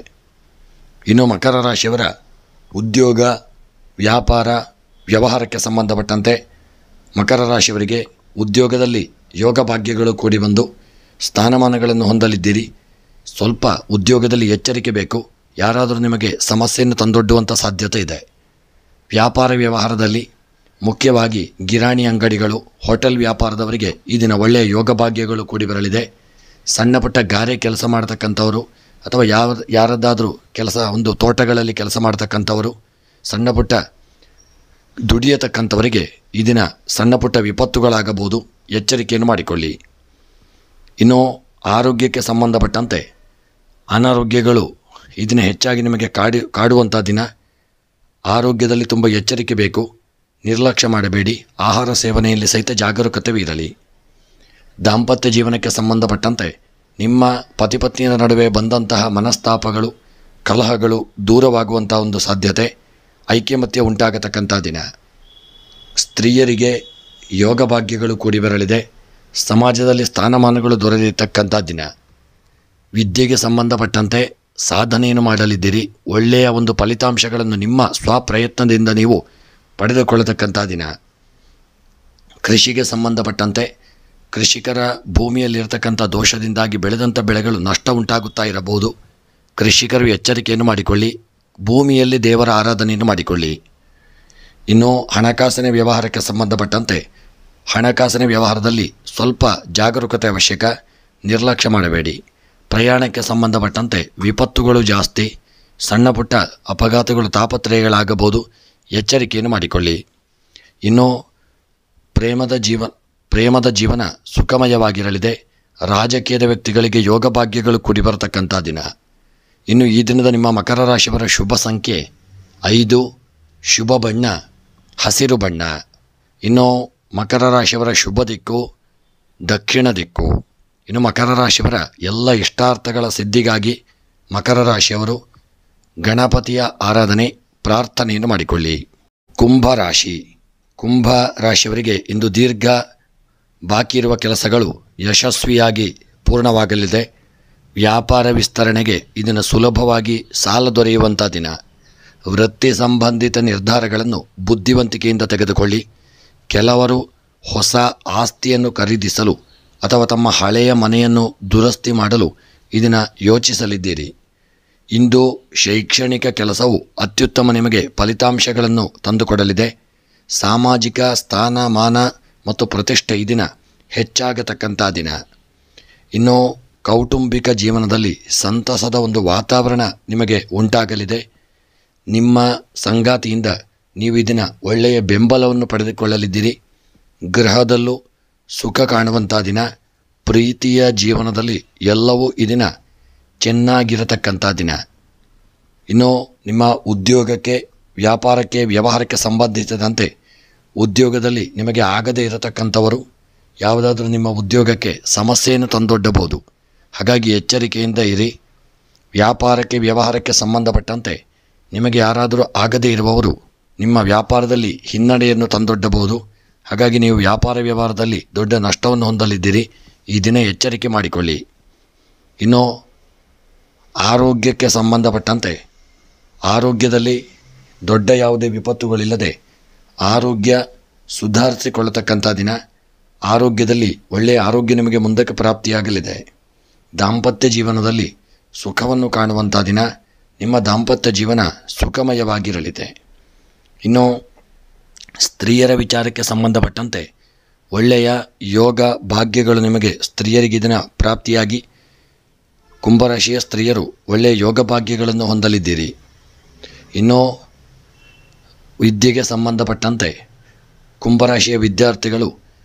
ಇನ್ನು ಮಕರ ರಾಶಿಯವರ ಉದ್ಯೋಗ, ವ್ಯಾಪಾರ, ವ್ಯವಹಾರಕ್ಕೆ ಸಂಬಂಧಪಟ್ಟಂತೆ ಮಕರ ರಾಶಿಯವರಿಗೆ ಉದ್ಯೋಗದಲ್ಲಿ ಯೋಗ ಭಾಗ್ಯಗಳು ಕೂಡಿ ಬಂದು ಸ್ಥಾನಮಾನಗಳನ್ನು ಹೊಂದಲಿದ್ದೀರಿ. ಸ್ವಲ್ಪ ಉದ್ಯೋಗದಲ್ಲಿ ಎಚ್ಚರಿಕೆ ಬೇಕು. ಯಾರಾದರೂ ನಿಮಗೆ ಸಮಸ್ಯೆಯನ್ನು ತಂದೊಡ್ಡುವಂಥ ಸಾಧ್ಯತೆ ಇದೆ. ವ್ಯಾಪಾರ ವ್ಯವಹಾರದಲ್ಲಿ ಮುಖ್ಯವಾಗಿ ಗಿರಾಣಿ ಅಂಗಡಿಗಳು, ಹೋಟೆಲ್ ವ್ಯಾಪಾರದವರಿಗೆ ಈ ದಿನ ಒಳ್ಳೆಯ ಯೋಗ ಭಾಗ್ಯಗಳು ಕೂಡಿ ಬರಲಿದೆ. ಸಣ್ಣ ಪುಟ್ಟ ಗಾರೆ ಕೆಲಸ ಮಾಡ್ತಕ್ಕಂಥವರು ಅಥವಾ ಯಾರದ್ದಾದರೂ ಕೆಲಸ, ಒಂದು ತೋಟಗಳಲ್ಲಿ ಕೆಲಸ ಮಾಡ್ತಕ್ಕಂಥವರು, ಸಣ್ಣ ಪುಟ್ಟ ದುಡಿಯತಕ್ಕಂಥವರಿಗೆ ಈ ದಿನ ಸಣ್ಣ ಪುಟ್ಟ ವಿಪತ್ತುಗಳಾಗಬಹುದು. ಎಚ್ಚರಿಕೆಯನ್ನು ಮಾಡಿಕೊಳ್ಳಿ. ಇನ್ನು ಆರೋಗ್ಯಕ್ಕೆ ಸಂಬಂಧಪಟ್ಟಂತೆ ಅನಾರೋಗ್ಯಗಳು ಇದನ್ನು ಹೆಚ್ಚಾಗಿ ನಿಮಗೆ ಕಾಡುವಂಥ ದಿನ. ಆರೋಗ್ಯದಲ್ಲಿ ತುಂಬ ಎಚ್ಚರಿಕೆ ಬೇಕು. ನಿರ್ಲಕ್ಷ್ಯ ಮಾಡಬೇಡಿ. ಆಹಾರ ಸೇವನೆಯಲ್ಲಿ ಸಹಿತ ಜಾಗರೂಕತೆ ಇರಲಿ. ದಾಂಪತ್ಯ ಜೀವನಕ್ಕೆ ಸಂಬಂಧಪಟ್ಟಂತೆ ನಿಮ್ಮ ಪತಿಪತ್ನಿಯ ನಡುವೆ ಬಂದಂತಹ ಮನಸ್ತಾಪಗಳು, ಕಲಹಗಳು ದೂರವಾಗುವಂಥ ಒಂದು ಸಾಧ್ಯತೆ, ಐಕ್ಯಮತ್ಯ ಉಂಟಾಗತಕ್ಕಂಥ ದಿನ. ಸ್ತ್ರೀಯರಿಗೆ ಯೋಗ ಭಾಗ್ಯಗಳು ಕೂಡಿ ಬರಲಿದೆ. ಸಮಾಜದಲ್ಲಿ ಸ್ಥಾನಮಾನಗಳು ದೊರೆಯತಕ್ಕಂಥ ದಿನ. ವಿದ್ಯೆಗೆ ಸಂಬಂಧಪಟ್ಟಂತೆ ಸಾಧನೆಯನ್ನು ಮಾಡಲಿದ್ದೀರಿ. ಒಳ್ಳೆಯ ಒಂದು ಫಲಿತಾಂಶಗಳನ್ನು ನಿಮ್ಮ ಸ್ವಪ್ರಯತ್ನದಿಂದ ನೀವು ಪಡೆದುಕೊಳ್ಳತಕ್ಕಂಥ ದಿನ. ಕೃಷಿಗೆ ಸಂಬಂಧಪಟ್ಟಂತೆ ಕೃಷಿಕರ ಭೂಮಿಯಲ್ಲಿರ್ತಕ್ಕಂಥ ದೋಷದಿಂದಾಗಿ ಬೆಳೆದಂಥ ಬೆಳೆಗಳು ನಷ್ಟ ಉಂಟಾಗುತ್ತಾ ಇರಬಹುದು. ಕೃಷಿಕರು ಎಚ್ಚರಿಕೆಯನ್ನು ಮಾಡಿಕೊಳ್ಳಿ. ಭೂಮಿಯಲ್ಲಿ ದೇವರ ಆರಾಧನೆಯನ್ನು ಮಾಡಿಕೊಳ್ಳಿ. ಇನ್ನು ಹಣಕಾಸಿನ ವ್ಯವಹಾರಕ್ಕೆ ಸಂಬಂಧಪಟ್ಟಂತೆ ಹಣಕಾಸಿನ ವ್ಯವಹಾರದಲ್ಲಿ ಸ್ವಲ್ಪ ಜಾಗರೂಕತೆ ಅವಶ್ಯಕ. ನಿರ್ಲಕ್ಷ್ಯ ಮಾಡಬೇಡಿ. ಪ್ರಯಾಣಕ್ಕೆ ಸಂಬಂಧಪಟ್ಟಂತೆ ವಿಪತ್ತುಗಳು ಜಾಸ್ತಿ. ಸಣ್ಣ ಪುಟ್ಟ ಅಪಘಾತಗಳು, ತಾಪತ್ರಯಗಳಾಗಬಹುದು. ಎಚ್ಚರಿಕೆಯನ್ನು ಮಾಡಿಕೊಳ್ಳಿ. ಇನ್ನು ಪ್ರೇಮದ ಜೀವನ ಸುಖಮಯವಾಗಿರಲಿದೆ. ರಾಜಕೀಯದ ವ್ಯಕ್ತಿಗಳಿಗೆ ಯೋಗ ಭಾಗ್ಯಗಳು ಕೂಡಿ ಬರತಕ್ಕಂಥ ದಿನ. ಇನ್ನು ಈ ದಿನದ ನಿಮ್ಮ ಮಕರ ರಾಶಿಯವರ ಶುಭ ಸಂಖ್ಯೆ 5. ಶುಭ ಬಣ್ಣ ಹಸಿರು ಬಣ್ಣ. ಇನ್ನು ಮಕರ ರಾಶಿಯವರ ಶುಭ ದಿಕ್ಕು ದಕ್ಷಿಣ ದಿಕ್ಕು. ಇನ್ನು ಮಕರ ರಾಶಿಯವರ ಎಲ್ಲ ಇಷ್ಟಾರ್ಥಗಳ ಸಿದ್ಧಿಗಾಗಿ ಮಕರ ರಾಶಿಯವರು ಗಣಪತಿಯ ಆರಾಧನೆ, ಪ್ರಾರ್ಥನೆಯನ್ನು ಮಾಡಿಕೊಳ್ಳಿ. ಕುಂಭ ರಾಶಿಯವರಿಗೆ ಇಂದು ದೀರ್ಘ ಬಾಕಿ ಇರುವ ಕೆಲಸಗಳು ಯಶಸ್ವಿಯಾಗಿ ಪೂರ್ಣವಾಗಲಿದೆ. ವ್ಯಾಪಾರ ವಿಸ್ತರಣೆಗೆ ಇದನ್ನು ಸುಲಭವಾಗಿ ಸಾಲ ದೊರೆಯುವಂಥ ದಿನ. ವೃತ್ತಿ ಸಂಬಂಧಿತ ನಿರ್ಧಾರಗಳನ್ನು ಬುದ್ಧಿವಂತಿಕೆಯಿಂದ ತೆಗೆದುಕೊಳ್ಳಿ. ಕೆಲವರು ಹೊಸ ಆಸ್ತಿಯನ್ನು ಖರೀದಿಸಲು ಅಥವಾ ತಮ್ಮ ಹಳೆಯ ಮನೆಯನ್ನು ದುರಸ್ತಿ ಮಾಡಲು ಇದನ್ನು ಯೋಚಿಸಲಿದ್ದೀರಿ. ಇಂದು ಶೈಕ್ಷಣಿಕ ಕೆಲಸವು ಅತ್ಯುತ್ತಮ ನಿಮಗೆ ಫಲಿತಾಂಶಗಳನ್ನು ತಂದುಕೊಡಲಿದೆ. ಸಾಮಾಜಿಕ ಸ್ಥಾನಮಾನ ಮತ್ತು ಪ್ರತಿಷ್ಠೆ ಈ ದಿನ ಹೆಚ್ಚಾಗತಕ್ಕಂಥ ದಿನ. ಇನ್ನು ಕೌಟುಂಬಿಕ ಜೀವನದಲ್ಲಿ ಸಂತಸದ ಒಂದು ವಾತಾವರಣ ನಿಮಗೆ ಉಂಟಾಗಲಿದೆ. ನಿಮ್ಮ ಸಂಗಾತಿಯಿಂದ ನೀವು ಈ ದಿನ ಒಳ್ಳೆಯ ಬೆಂಬಲವನ್ನು ಪಡೆದುಕೊಳ್ಳಲಿದ್ದೀರಿ. ಗೃಹದಲ್ಲೂ ಸುಖ ಕಾಣುವಂಥ ದಿನ. ಪ್ರೀತಿಯ ಜೀವನದಲ್ಲಿ ಎಲ್ಲವೂ ಈ ದಿನ ಚೆನ್ನಾಗಿರತಕ್ಕಂಥ ದಿನ. ಇನ್ನು ನಿಮ್ಮ ಉದ್ಯೋಗಕ್ಕೆ, ವ್ಯಾಪಾರಕ್ಕೆ, ವ್ಯವಹಾರಕ್ಕೆ ಸಂಬಂಧಿಸಿದಂತೆ ಉದ್ಯೋಗದಲ್ಲಿ ನಿಮಗೆ ಆಗದೇ ಇರತಕ್ಕಂಥವರು ಯಾವುದಾದ್ರೂ ನಿಮ್ಮ ಉದ್ಯೋಗಕ್ಕೆ ಸಮಸ್ಯೆಯನ್ನು ತಂದೊಡ್ಡಬಹುದು. ಹಾಗಾಗಿ ಎಚ್ಚರಿಕೆಯಿಂದ ಇರಿ. ವ್ಯಾಪಾರಕ್ಕೆ, ವ್ಯವಹಾರಕ್ಕೆ ಸಂಬಂಧಪಟ್ಟಂತೆ ನಿಮಗೆ ಯಾರಾದರೂ ಆಗದೇ ಇರುವವರು ನಿಮ್ಮ ವ್ಯಾಪಾರದಲ್ಲಿ ಹಿನ್ನಡೆಯನ್ನು ತಂದೊಡ್ಡಬಹುದು. ಹಾಗಾಗಿ ನೀವು ವ್ಯಾಪಾರ ವ್ಯವಹಾರದಲ್ಲಿ ದೊಡ್ಡ ನಷ್ಟವನ್ನು ಹೊಂದಲಿದ್ದೀರಿ. ಈ ದಿನ ಎಚ್ಚರಿಕೆ ಮಾಡಿಕೊಳ್ಳಿ. ಇನ್ನು ಆರೋಗ್ಯಕ್ಕೆ ಸಂಬಂಧಪಟ್ಟಂತೆ ಆರೋಗ್ಯದಲ್ಲಿ ದೊಡ್ಡ ಯಾವುದೇ ವಿಪತ್ತುಗಳಿಲ್ಲದೆ ಆರೋಗ್ಯ ಸುಧಾರಿಸಿಕೊಳ್ಳತಕ್ಕಂಥ ದಿನ. ಆರೋಗ್ಯದಲ್ಲಿ ಒಳ್ಳೆಯ ಆರೋಗ್ಯ ನಿಮಗೆ ಮುಂದಕ್ಕೆ ಪ್ರಾಪ್ತಿಯಾಗಲಿದೆ. ದಾಂಪತ್ಯ ಜೀವನದಲ್ಲಿ ಸುಖವನ್ನು ಕಾಣುವಂಥ ದಿನ. ನಿಮ್ಮ ದಾಂಪತ್ಯ ಜೀವನ ಸುಖಮಯವಾಗಿರಲಿದೆ. ಇನ್ನು ಸ್ತ್ರೀಯರ ವಿಚಾರಕ್ಕೆ ಸಂಬಂಧಪಟ್ಟಂತೆ ಒಳ್ಳೆಯ ಯೋಗ ಭಾಗ್ಯಗಳು ನಿಮಗೆ ಸ್ತ್ರೀಯರಿಗೆ ದಿನ ಪ್ರಾಪ್ತಿಯಾಗಿ ಕುಂಭರಾಶಿಯ ಸ್ತ್ರೀಯರು ಒಳ್ಳೆಯ ಯೋಗ ಭಾಗ್ಯಗಳನ್ನು ಹೊಂದಲಿದ್ದೀರಿ. ಇನ್ನು ವಿದ್ಯೆಗೆ ಸಂಬಂಧಪಟ್ಟಂತೆ ಕುಂಭರಾಶಿಯ ವಿದ್ಯಾರ್ಥಿಗಳು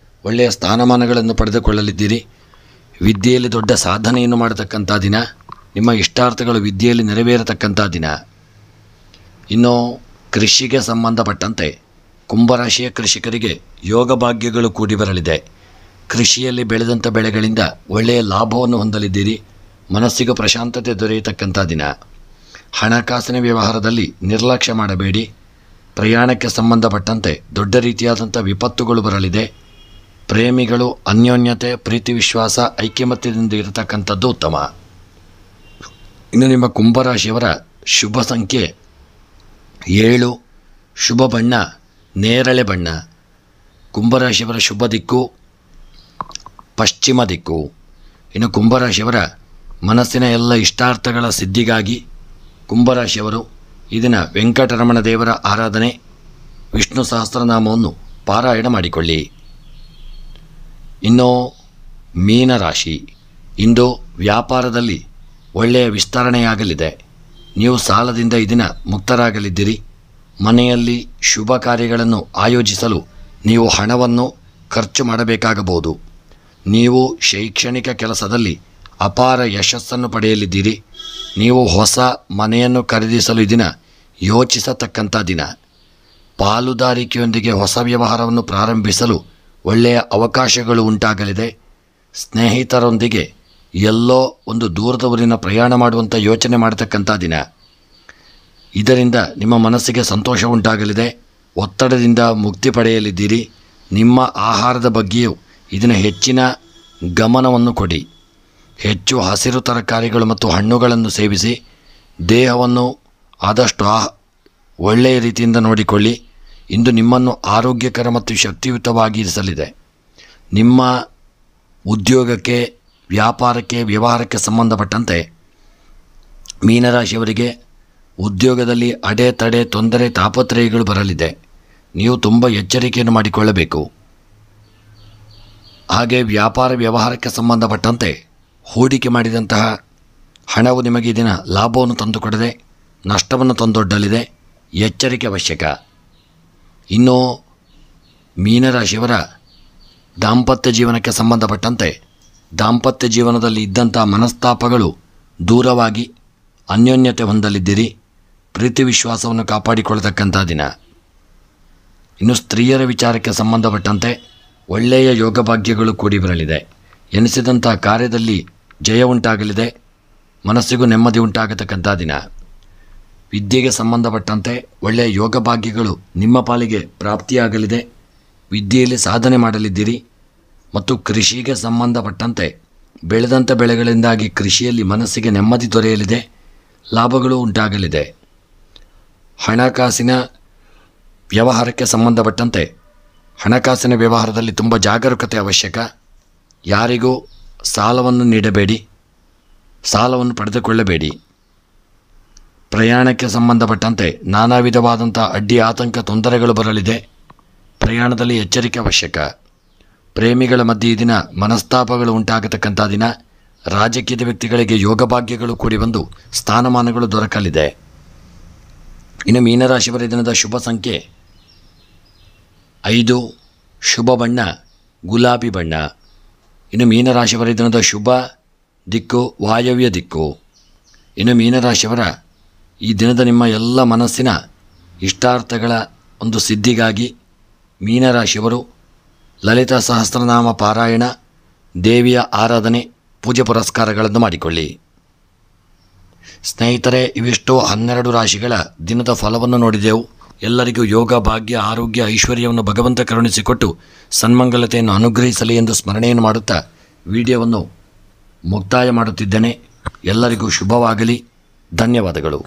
ಒಳ್ಳೆಯ ಸ್ಥಾನಮಾನಗಳನ್ನು ಪಡೆದುಕೊಳ್ಳಲಿದ್ದೀರಿ. ವಿದ್ಯೆಯಲ್ಲಿ ದೊಡ್ಡ ಸಾಧನೆಯನ್ನು ಮಾಡತಕ್ಕಂಥ ದಿನ. ನಿಮ್ಮ ಇಷ್ಟಾರ್ಥಗಳು ವಿದ್ಯೆಯಲ್ಲಿ ನೆರವೇರತಕ್ಕಂಥ ದಿನ. ಇನ್ನು ಕೃಷಿಗೆ ಸಂಬಂಧಪಟ್ಟಂತೆ ಕುಂಭರಾಶಿಯ ಕೃಷಿಕರಿಗೆ ಯೋಗ ಭಾಗ್ಯಗಳು ಕೂಡಿ ಬರಲಿದೆ. ಕೃಷಿಯಲ್ಲಿ ಬೆಳೆದಂಥ ಬೆಳೆಗಳಿಂದ ಒಳ್ಳೆಯ ಲಾಭವನ್ನು ಹೊಂದಲಿದ್ದೀರಿ. ಮನಸ್ಸಿಗೆ ಪ್ರಶಾಂತತೆ ದೊರೆಯತಕ್ಕಂಥ ದಿನ. ಹಣಕಾಸಿನ ವ್ಯವಹಾರದಲ್ಲಿ ನಿರ್ಲಕ್ಷ್ಯ ಮಾಡಬೇಡಿ. ಪ್ರಯಾಣಕ್ಕೆ ಸಂಬಂಧಪಟ್ಟಂತೆ ದೊಡ್ಡ ರೀತಿಯಾದಂಥ ವಿಪತ್ತುಗಳು ಬರಲಿದೆ. ಪ್ರೇಮಿಗಳು ಅನ್ಯೋನ್ಯತೆ, ಪ್ರೀತಿ, ವಿಶ್ವಾಸ, ಐಕ್ಯಮತ್ಯದಿಂದ ಇರತಕ್ಕಂಥದ್ದು ಉತ್ತಮ. ಇನ್ನು ನಿಮ್ಮ ಕುಂಭರಾಶಿಯವರ ಶುಭ ಸಂಖ್ಯೆ 7, ಶುಭ ಬಣ್ಣ ನೇರಳೆ ಬಣ್ಣ. ಕುಂಭರಾಶಿಯವರ ಶುಭ ದಿಕ್ಕು ಪಶ್ಚಿಮ ದಿಕ್ಕು. ಇನ್ನು ಕುಂಭರಾಶಿಯವರ ಮನಸ್ಸಿನ ಎಲ್ಲ ಇಷ್ಟಾರ್ಥಗಳ ಸಿದ್ಧಿಗಾಗಿ ಕುಂಭರಾಶಿಯವರು ಈ ದಿನ ವೆಂಕಟರಮಣ ದೇವರ ಆರಾಧನೆ, ವಿಷ್ಣು ಸಹಸ್ರನಾಮವನ್ನು ಪಾರಾಯಣ ಮಾಡಿಕೊಳ್ಳಿ. ಇನ್ನು ಮೀನರಾಶಿ. ಇಂದು ವ್ಯಾಪಾರದಲ್ಲಿ ಒಳ್ಳೆಯ ವಿಸ್ತರಣೆಯಾಗಲಿದೆ. ನೀವು ಸಾಲದಿಂದ ಈ ದಿನ ಮುಕ್ತರಾಗಲಿದ್ದೀರಿ. ಮನೆಯಲ್ಲಿ ಶುಭ ಕಾರ್ಯಗಳನ್ನು ಆಯೋಜಿಸಲು ನೀವು ಹಣವನ್ನು ಖರ್ಚು ಮಾಡಬೇಕಾಗಬಹುದು. ನೀವು ಶೈಕ್ಷಣಿಕ ಕೆಲಸದಲ್ಲಿ ಅಪಾರ ಯಶಸ್ಸನ್ನು ಪಡೆಯಲಿದ್ದೀರಿ. ನೀವು ಹೊಸ ಮನೆಯನ್ನು ಖರೀದಿಸಲು ಈ ದಿನ ಯೋಚಿಸತಕ್ಕಂಥ ದಿನ. ಪಾಲುದಾರಿಕೆಯೊಂದಿಗೆ ಹೊಸ ವ್ಯವಹಾರವನ್ನು ಪ್ರಾರಂಭಿಸಲು ಒಳ್ಳೆಯ ಅವಕಾಶಗಳು ಉಂಟಾಗಲಿದೆ. ಸ್ನೇಹಿತರೊಂದಿಗೆ ಎಲ್ಲೋ ಒಂದು ದೂರದ ಊರಿನ ಪ್ರಯಾಣ ಮಾಡುವಂಥ ಯೋಚನೆ ಮಾಡತಕ್ಕಂಥ ದಿನ. ಇದರಿಂದ ನಿಮ್ಮ ಮನಸ್ಸಿಗೆ ಸಂತೋಷ ಉಂಟಾಗಲಿದೆ. ಒತ್ತಡದಿಂದ ಮುಕ್ತಿ ಪಡೆಯಲಿದ್ದೀರಿ. ನಿಮ್ಮ ಆಹಾರದ ಬಗ್ಗೆಯೂ ಇದನ್ನು ಹೆಚ್ಚಿನ ಗಮನವನ್ನು ಕೊಡಿ. ಹೆಚ್ಚು ಹಸಿರು ತರಕಾರಿಗಳು ಮತ್ತು ಹಣ್ಣುಗಳನ್ನು ಸೇವಿಸಿ ದೇಹವನ್ನು ಆದಷ್ಟು ಒಳ್ಳೆಯ ರೀತಿಯಿಂದ ನೋಡಿಕೊಳ್ಳಿ. ಇಂದು ನಿಮ್ಮನ್ನು ಆರೋಗ್ಯಕರ ಮತ್ತು ಶಕ್ತಿಯುತವಾಗಿರಿಸಲಿದೆ. ನಿಮ್ಮ ಉದ್ಯೋಗಕ್ಕೆ, ವ್ಯಾಪಾರಕ್ಕೆ, ವ್ಯವಹಾರಕ್ಕೆ ಸಂಬಂಧಪಟ್ಟಂತೆ ಮೀನರಾಶಿಯವರಿಗೆ ಉದ್ಯೋಗದಲ್ಲಿ ಅಡೆತಡೆ, ತೊಂದರೆ, ತಾಪತ್ರಯಗಳು ಬರಲಿದೆ. ನೀವು ತುಂಬ ಎಚ್ಚರಿಕೆಯನ್ನು ಮಾಡಿಕೊಳ್ಳಬೇಕು. ಹಾಗೆ ವ್ಯಾಪಾರ ವ್ಯವಹಾರಕ್ಕೆ ಸಂಬಂಧಪಟ್ಟಂತೆ ಹೂಡಿಕೆ ಮಾಡಿದಂತಹ ಹಣವು ನಿಮಗೆ ಈ ದಿನ ಲಾಭವನ್ನು ತಂದುಕೊಡದೆ ನಷ್ಟವನ್ನು ತಂದೊಡ್ಡಲಿದೆ. ಎಚ್ಚರಿಕೆ ಅವಶ್ಯಕ. ಇನ್ನು ಮೀನರಾಶಿಯವರ ದಾಂಪತ್ಯ ಜೀವನಕ್ಕೆ ಸಂಬಂಧಪಟ್ಟಂತೆ ದಾಂಪತ್ಯ ಜೀವನದಲ್ಲಿ ಇದ್ದಂಥ ಮನಸ್ತಾಪಗಳು ದೂರವಾಗಿ ಅನ್ಯೋನ್ಯತೆ ಹೊಂದಲಿದ್ದೀರಿ. ಪ್ರೀತಿ ವಿಶ್ವಾಸವನ್ನು ಕಾಪಾಡಿಕೊಳ್ಳತಕ್ಕಂಥ ದಿನ. ಇನ್ನು ಸ್ತ್ರೀಯರ ವಿಚಾರಕ್ಕೆ ಸಂಬಂಧಪಟ್ಟಂತೆ ಒಳ್ಳೆಯ ಯೋಗ ಭಾಗ್ಯಗಳು ಕೂಡಿ ಬರಲಿದೆ. ಎನಿಸಿದಂಥ ಕಾರ್ಯದಲ್ಲಿ ಜಯ ಉಂಟಾಗಲಿದೆ. ಮನಸ್ಸಿಗೂ ನೆಮ್ಮದಿ ಉಂಟಾಗತಕ್ಕಂಥ ದಿನ. ವಿದ್ಯೆಗೆ ಸಂಬಂಧಪಟ್ಟಂತೆ ಒಳ್ಳೆಯ ಯೋಗ ಭಾಗ್ಯಗಳು ನಿಮ್ಮ ಪಾಲಿಗೆ ಪ್ರಾಪ್ತಿಯಾಗಲಿದೆ. ವಿದ್ಯೆಯಲ್ಲಿ ಸಾಧನೆ ಮಾಡಲಿದ್ದೀರಿ. ಮತ್ತು ಕೃಷಿಗೆ ಸಂಬಂಧಪಟ್ಟಂತೆ ಬೆಳೆದಂಥ ಬೆಳೆಗಳಿಂದಾಗಿ ಕೃಷಿಯಲ್ಲಿ ಮನಸ್ಸಿಗೆ ನೆಮ್ಮದಿ ದೊರೆಯಲಿದೆ. ಲಾಭಗಳು ಉಂಟಾಗಲಿದೆ. ಹಣಕಾಸಿನ ವ್ಯವಹಾರಕ್ಕೆ ಸಂಬಂಧಪಟ್ಟಂತೆ ಹಣಕಾಸಿನ ವ್ಯವಹಾರದಲ್ಲಿ ತುಂಬ ಜಾಗರೂಕತೆ ಅವಶ್ಯಕ. ಯಾರಿಗೂ ಸಾಲವನ್ನು ನೀಡಬೇಡಿ. ಸಾಲವನ್ನು ಪಡೆದುಕೊಳ್ಳಬೇಡಿ. ಪ್ರಯಾಣಕ್ಕೆ ಸಂಬಂಧಪಟ್ಟಂತೆ ನಾನಾ ವಿಧವಾದಂಥ ಅಡ್ಡಿ ಆತಂಕ ತೊಂದರೆಗಳು ಬರಲಿದೆ. ಪ್ರಯಾಣದಲ್ಲಿ ಎಚ್ಚರಿಕೆ ಅವಶ್ಯಕ. ಪ್ರೇಮಿಗಳ ಮಧ್ಯೆ ಈ ದಿನ ಮನಸ್ತಾಪಗಳು ಉಂಟಾಗತಕ್ಕಂಥ ದಿನ. ರಾಜಕೀಯದ ವ್ಯಕ್ತಿಗಳಿಗೆ ಯೋಗ ಭಾಗ್ಯಗಳು ಕೂಡಿ ಬಂದು ಸ್ಥಾನಮಾನಗಳು ದೊರಕಲಿದೆ. ಇನ್ನು ಮೀನರಾಶಿಯವರ ದಿನದ ಶುಭ ಸಂಖ್ಯೆ 5, ಶುಭ ಬಣ್ಣ ಗುಲಾಬಿ ಬಣ್ಣ. ಇನ್ನು ಮೀನರಾಶಿಯವರ ದಿನದ ಶುಭ ದಿಕ್ಕು ವಾಯವ್ಯ ದಿಕ್ಕು. ಇನ್ನು ಮೀನರಾಶಿಯವರ ಈ ದಿನದ ನಿಮ್ಮ ಎಲ್ಲ ಮನಸ್ಸಿನ ಇಷ್ಟಾರ್ಥಗಳ ಒಂದು ಸಿದ್ಧಿಗಾಗಿ ಮೀನರಾಶಿಯವರು ಲಲಿತಾ ಸಹಸ್ರನಾಮ ಪಾರಾಯಣ, ದೇವಿಯ ಆರಾಧನೆ, ಪೂಜೆ ಪುರಸ್ಕಾರಗಳನ್ನು ಮಾಡಿಕೊಳ್ಳಿ. ಸ್ನೇಹಿತರೆ, ಇವಿಷ್ಟು 12 ರಾಶಿಗಳ ದಿನದ ಫಲವನ್ನು ನೋಡಿದೆವು. ಎಲ್ಲರಿಗೂ ಯೋಗ ಭಾಗ್ಯ ಆರೋಗ್ಯ ಐಶ್ವರ್ಯವನ್ನು ಭಗವಂತ ಕರುಣಿಸಿಕೊಟ್ಟು ಸನ್ಮಂಗಲತೆಯನ್ನು ಅನುಗ್ರಹಿಸಲಿ ಎಂದು ಸ್ಮರಣೆಯನ್ನು ಮಾಡುತ್ತಾ ವಿಡಿಯೋವನ್ನು ಮುಕ್ತಾಯ ಮಾಡುತ್ತಿದ್ದೇನೆ. ಎಲ್ಲರಿಗೂ ಶುಭವಾಗಲಿ. ಧನ್ಯವಾದಗಳು.